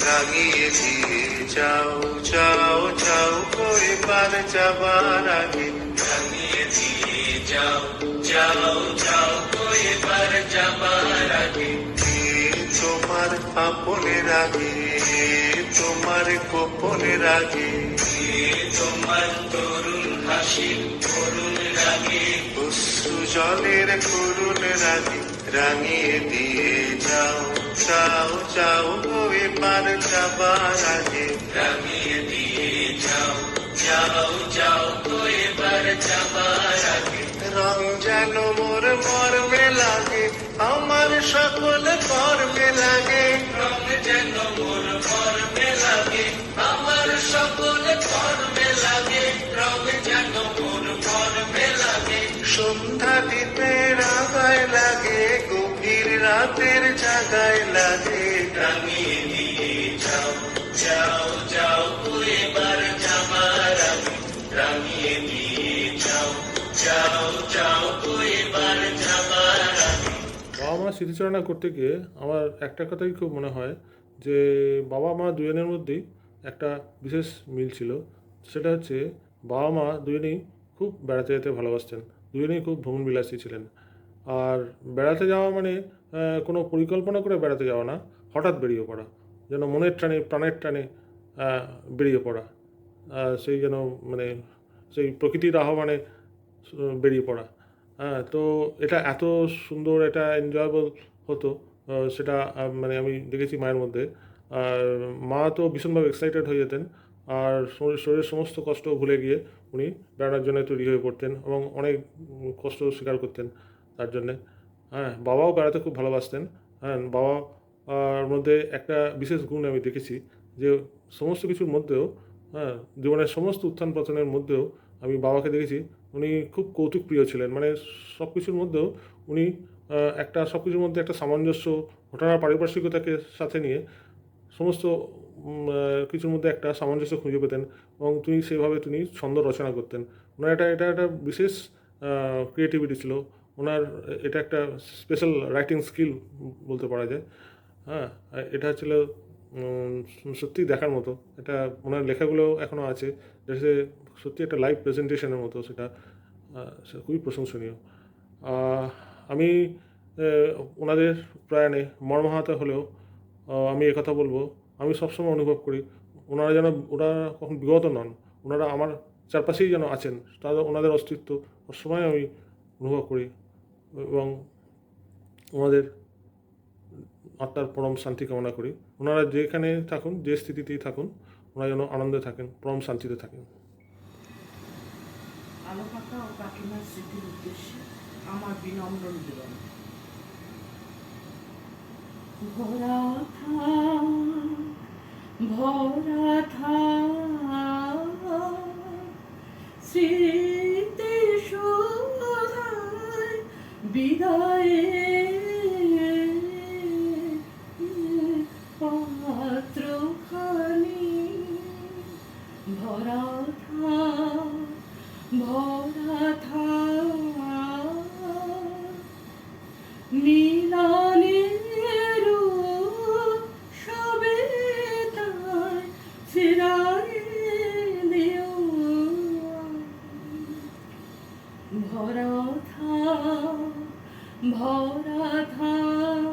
রাগিয়ে দিয়ে যাও যাও যাও করে পার যাবার আগে, রাগিয়ে দিয়ে যাও যাও যাও করে পার যাবার আগে, তোমার আপনের আগে তোমার গোপনের আগে, তোমার তরুণ হাসির করুণ রাগে, অশ্রু জলের করুণ রাগে, রাঙিয়ে দিয়ে যাও যাও যাও হয়ে পার যাবার আগে, রাঙিয়ে দিয়ে যাও যাও যাও হয়ে পার যাবার আগে, রং যেন মোর মর্মে লাগে আমার সকল কর্মে লাগে, রং যেন মোর মর্মে লাগে আমার সকল কর্মে লাগে, রং যেন মোর মর্মে লাগে, সন্ধ্যা দিতে রাগায় লাগে গভীর রাতের জাগায় লাগে, রাঙিয়ে দিয়ে যাও যাও যাও এবার যাবার আগে, রাঙিয়ে দিয়ে যাও যাও যাও এবার যাবার আগে। বাবা মা স্মৃতিচারণা করতে গিয়ে আমার একটা কথাই খুব মনে হয় যে বাবা মা দুজনের মধ্যেই একটা বিশেষ মিল ছিল। সেটা হচ্ছে বাবা মা দুজনেই খুব বেড়াতে যেতে ভালোবাসতেন, দুজনেই খুব ভ্রমণবিলাসী ছিলেন। আর বেড়াতে যাওয়া মানে কোনো পরিকল্পনা করে বেড়াতে যাওয়া না, হঠাৎ বেরিয়ে পড়া, যেন মনের টানে প্রাণের টানে বেরিয়ে পড়া, সেই যেন মানে সেই প্রকৃতির আহ্বানে বেরিয়ে পড়া। তো এটা এত সুন্দর, এটা এনজয়েবল হতো, সেটা মানে আমি দেখেছি মায়ের মধ্যে। আর মা তো ভীষণভাবে এক্সাইটেড হয়ে যেতেন, আর শরীরের সমস্ত কষ্ট ভুলে গিয়ে উনি বেড়ানোর জন্য তৈরি হয়ে পড়তেন এবং অনেক কষ্ট স্বীকার করতেন তার জন্যে। বাবাও বেড়াতে খুব ভালোবাসতেন। বাবার মধ্যে একটা বিশেষ গুণ আমি দেখেছি যে সমস্ত কিছুর মধ্যেও, জীবনের সমস্ত উত্থান পতনের মধ্যেও আমি বাবাকে দেখেছি উনি খুব কৌতুকপ্রিয় ছিলেন। মানে সব কিছুর মধ্যেও উনি সব কিছুর মধ্যে একটা সামঞ্জস্য, ঘটনার পারিপার্শ্বিকতাকে সাথে নিয়ে সমস্ত কিছুর মধ্যে একটা সামঞ্জস্য খুঁজে পেতেন এবং সেইভাবে তিনি ছন্দ রচনা করতেন। ওনার এটা একটা বিশেষ ক্রিয়েটিভিটি ছিল ওনার, এটা একটা স্পেশাল রাইটিং স্কিল বলতে পারা যায়। এটা ছিল সত্যি দেখার মতো। এটা ওনার লেখাগুলো এখনও আছে, যেটা সত্যি একটা লাইভ প্রেজেন্টেশনের মতো, সেটা খুবই প্রশংসনীয়। আমি ওনাদের প্রয়াণে মর্মাহত হলেও আমি একথা বলবো, আমি সবসময় অনুভব করি ওনারা কখন বিগত নন, ওনারা আমার চারপাশেই যেন আছেন, ওনাদের অস্তিত্ব সবসময় আমি অনুভব করি। এবং ওনাদের আত্মার পরম শান্তি কামনা করি। ওনারা যেখানে থাকুন, যে স্থিতিতেই থাকুন, ওনারা যেন আনন্দে থাকেন, পরম শান্তিতে থাকেন। আলো কাকা ও কাকিমার স্মৃতির উদ্দেশ্যে আমার বিনম্র নিবেদন। ভরা থাক, ভরা থাক স্মৃতি সুধায় বিদায়ে পাত্রখানি। ভরা থাক, ভরা থাক মিলনের সবে তাই ফিরায়ে দিও। ভরা থাক, ভরা থাক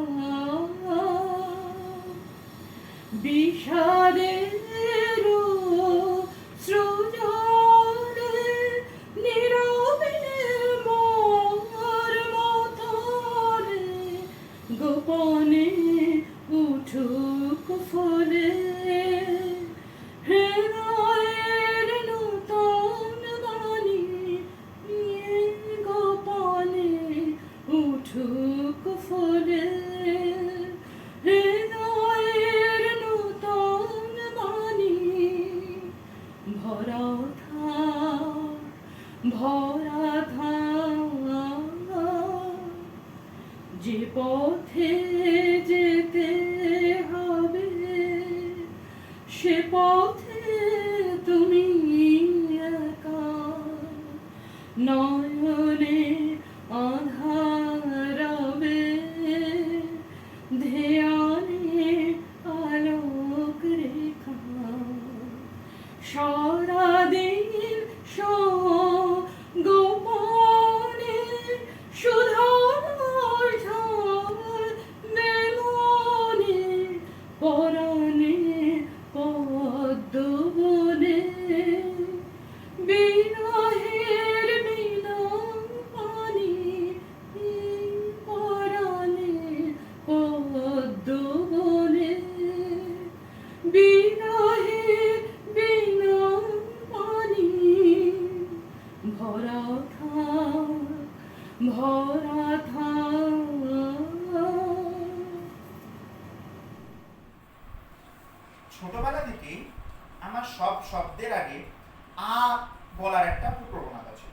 বিষাদের সৃজনে নীরবে মোর মতরে গোপনে উঠুক ফলে। হৃদয়ের নূতন বাণী গোপনে উঠুক ফলে। হৃদয়ের নূতন বাণী ভরা থাক, ভরা থাক যে পথে যেতে হবে সে পথে তুমি একা। নয়নে আধারাবে ধ্যানে আলোক রেখা। সারাদিন গোপনে সুধার ঝড় মেমনে পরাণে পদ্ম বনে। বিরহের মিলন পানি পরাণে পদ্ম বনে। বিরহের মিলন পানি ভরা থাক, ভরা থাক। ছোটবেলা থেকেই আমার সব শব্দের আগে আ বলার একটা প্রবণতা ছিল।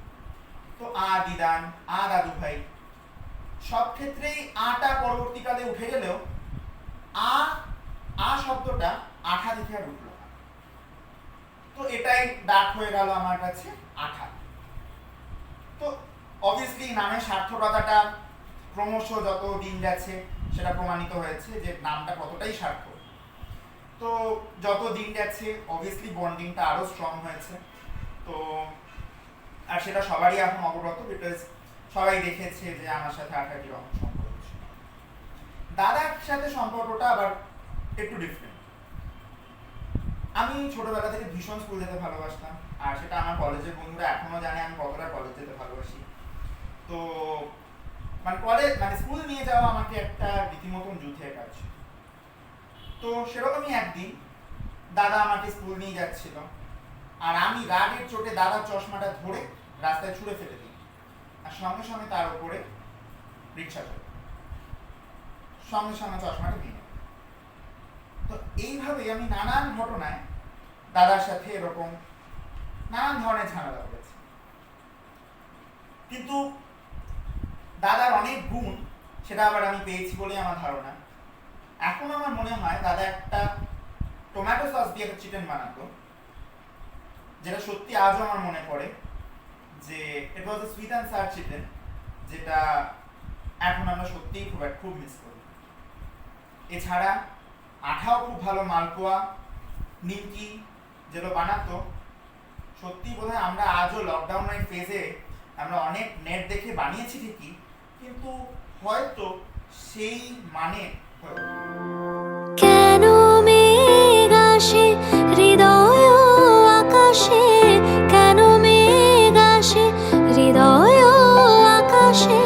তো আ দিদান, আ দাদু ভাই, সব ক্ষেত্রেই আটা পরবর্তীকালে উঠে গেলেও আ শব্দটা আঠা দেখে আর উঠল না। তো এটাই ডাক হয়ে গেল আমার কাছে আঠা। তো অবভিয়াসলি নামের সার্থকতাটা ক্রমশ যত দিন যাচ্ছে সেটা প্রমাণিত হয়েছে যে নামটা কতটাই সার্থক। তো যত দিন যাচ্ছে অবভিয়াসলি বন্ডিংটা আরো স্ট্রং হয়েছে। তো আর সেটা সবারই এখন অবগত, বিকজ সবাই দেখেছে যে আমার সাথে আঠা কিরকম সম্পর্ক ছিল। দাদার সাথে সম্পর্কটা আবার একটু ডিফারেন্ট। আমি ছোটবেলা থেকে ভীষণ স্কুল যেতে ভালোবাসতাম, আর সেটা আমার কলেজের বন্ধুরা এখনো জানে আমি কতটা কলেজ যেতে ভালোবাসি। তো স্কুল নিয়ে যাওয়া আমাকে একটা রীতিমতন যুদ্ধের কাজ। তো সেরকমই একদিন দাদা আমাকে স্কুল নিয়ে যাচ্ছিল, আর আমি রাগের চোটে দাদার চশমাটা ধরে রাস্তায় ছুঁড়ে ফেলে দিই, আর সঙ্গে সঙ্গে তার উপরে রিক্সা চলে, সঙ্গে সঙ্গে চশমাটা ভেঙে। তো এইভাবে আমি নানান ঘটনায় দাদার সাথে এরকম নানান ধরনের ঝামেলা করেছি। কিন্তু দাদার অনেক গুণ সেটা আবার আমি পেয়েছি বলে আমার ধারণা। এখন আমার মনে হয় দাদা একটা টমেটো সস দিয়ে একটা চিকেন বানাতো, যেটা সত্যি আজও আমার মনে পড়ে যে it was a sweet and sour chicken, যেটা এখন আমরা সত্যিই খুব মিস করি। এছাড়া আঠাও খুব ভালো মালপোয়া, নিমকি যেগুলো বানাতো, সত্যি বোধহয় আমরা আজও লকডাউনের ফেজে আমরা অনেক নেট দেখে বানিয়েছি ঠিকই, কিন্তু হয়তো সেই মানে কেন মেঘ আসে হৃদয় আকাশে, কেন মেঘ আসে হৃদয় আকাশে,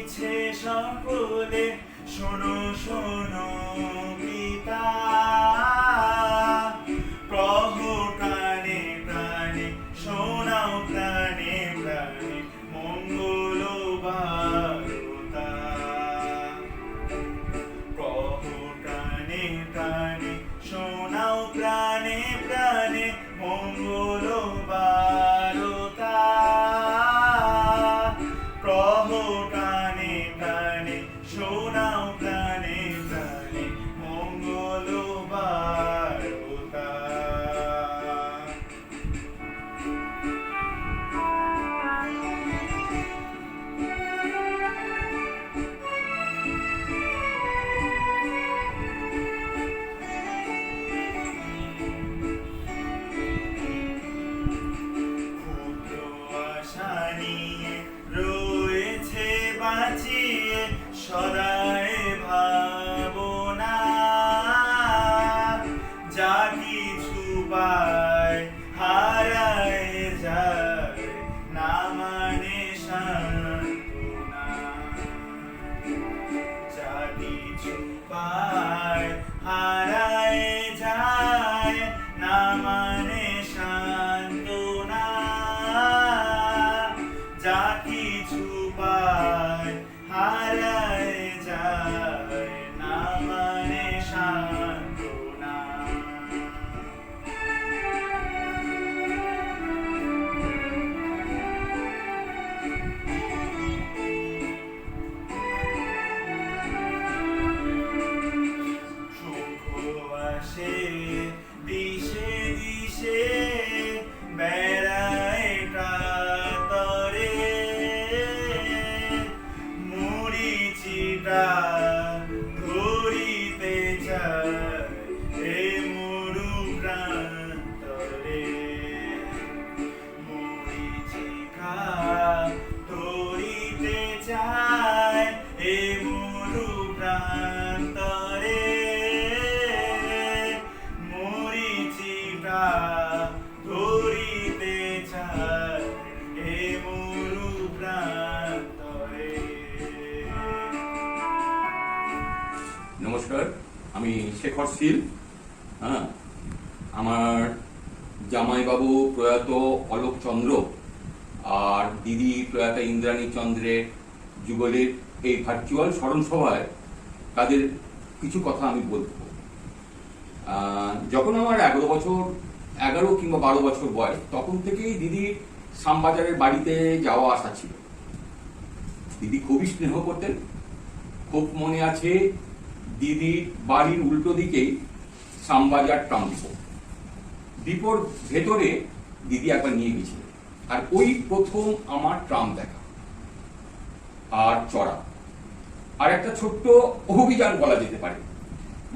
রয়েছে সকলে, শোনো শোনো পিতা, প্রভু প্রাণে প্রাণে শোনাও প্রাণে প্রাণে মঙ্গল বার্তা। প্রভু প্রাণে প্রাণে শোনাও প্রাণে প্রাণে মঙ্গল বার্তা। প্রভু প্রাণে প্রাণে শোনাও প্রাণে প্রাণে মঙ্গল বার্তা। ক্ষুদ্র আশা নিয়ে রয়েছে বাঁচিয়ে সদাই ভাবনা, যা কিছু পায় হারায় যায় না মানে সান্ত্বনা। যা কিছু পায় হারায় যায় না মানে সান্ত্বনা। যা কিছু পায় হারায় যায় না মানে সান্ত্বনা। সুখ আসে দিশে দিশে বেড়ায় প্রাতরে, মরিচিটা ধরিতে চায় এ মরু প্রান্তরে। মরিচিকা ধরিতে চায় এ মরু প্রান্তরে। মরিচিকা ধরিতে চায় এ মরু প্রান্তরে। নমস্কার, আমি শেখর শীল। হ্যাঁ, আমার জামাইবাবু প্রয়াত অলোক চন্দ্র আর দিদি প্রয়াত ইন্দ্রাণী চন্দ্রের যুগলের এই ভার্চুয়াল স্মরণ সভায় তাদের কিছু কথা আমি বলব। যখন আমার 11 কিংবা 12 বছর বয়স, তখন থেকেই দিদির শ্যামবাজারের বাড়িতে যাওয়া আসা ছিল। দিদি খুবই স্নেহ করতেন। খুব মনে আছে, দিদির বাড়ির উল্টো দিকেই শ্যামবাজার ট্রাম ডিপো। ডিপোর ভেতরে দিদি একবার নিয়ে গেছিল, আর ওই প্রথম আমার ট্রাম দেখা আর চড়া। আর একটা ছোট্ট অভিযান বলা যেতে পারে,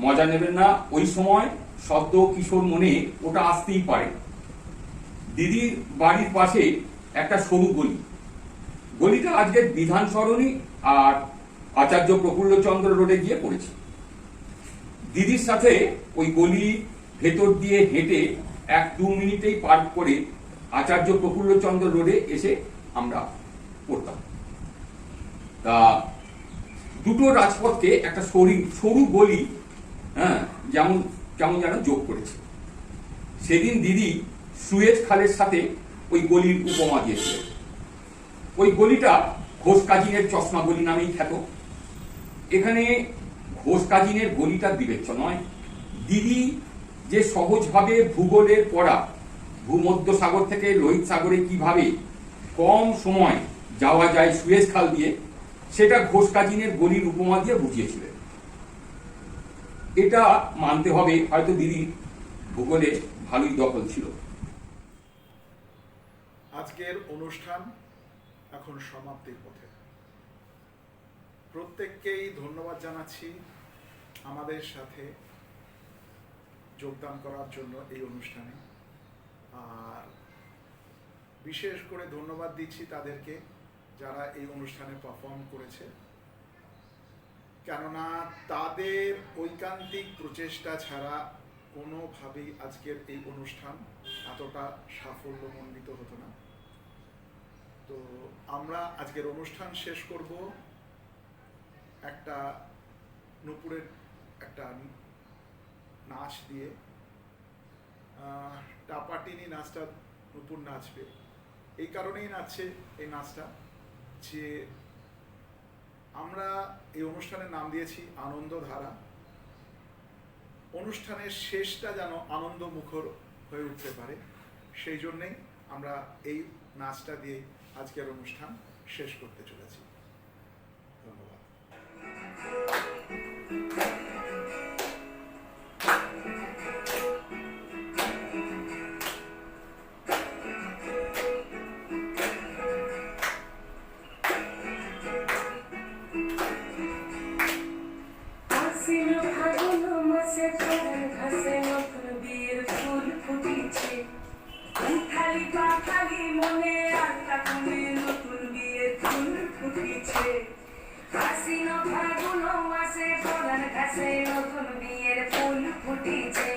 মজা নেবেন না, ওই সময় সদ্য কিশোর মনে ওটা আসতেই পারে। দিদির বাড়ির পাশে একটা সরু গলি, গলিটা আজকের বিধান সরণি আর আচার্য প্রফুল্লচন্দ্র রোডে গিয়ে পড়েছে। দিদির সাথে ওই গলি ভেতর দিয়ে হেঁটে 1-2 মিনিটেই পার করে আচার্য প্রফুল্লচন্দ্র রোডে এসে আমরা পড়তাম। তা দুটো রাজপথকে একটা সরু গলি, হ্যাঁ, কেমন যেন যোগ করেছে। সেদিন দিদি সুয়েজ খালের সাথে ওই গলির উপমা দিয়েছিলেন। ওই গলিটা ঘোষ কাজিনের চশমা গলি নামেই খ্যাত। এখানে ঘোষ কাজিনের গলিটা বিবেচ্য নয়। দিদি যে সহজভাবে ভূগোলের পড়া, ভূমধ্য সাগর থেকে লোহিত সাগরে কিভাবে কম সময় যাওয়া যায় সুয়েজ খাল দিয়ে, সেটা ঘোষ কাজিনের গলির উপমা দিয়ে বুঝিয়েছিলেন। এটা মানতে হবে, হয়তো দিদি ভূগোলে ভালোই দখল ছিল। আজকের অনুষ্ঠান এখন সমাপ্তির পথে। প্রত্যেককেই ধন্যবাদ জানাচ্ছি আমাদের সাথে যোগদান করার জন্য এই অনুষ্ঠানে। আর বিশেষ করে ধন্যবাদ দিচ্ছি তাদেরকে যারা এই অনুষ্ঠানে পারফর্ম করেছে, কেননা তাদের ঐকান্তিক প্রচেষ্টা ছাড়া কোনোভাবেই আজকের এই অনুষ্ঠান এতটা সাফল্যমণ্ডিত হতো না। তো আমরা আজকের অনুষ্ঠান শেষ করব একটা নূপুরের একটা নাচ দিয়ে টাপাটিনি নাচটা নূপুর নাচবে। এই কারণেই নাচছে এই নাচটা যে আমরা এই অনুষ্ঠানের নাম দিয়েছি আনন্দধারা। অনুষ্ঠানের শেষটা যেন আনন্দ মুখর হয়ে উঠতে পারে, সেই জন্যেই আমরা এই নাচটা দিয়ে আজকের অনুষ্ঠান শেষ করতে চলেছি। ধন্যবাদ। ফুল ফুটিছে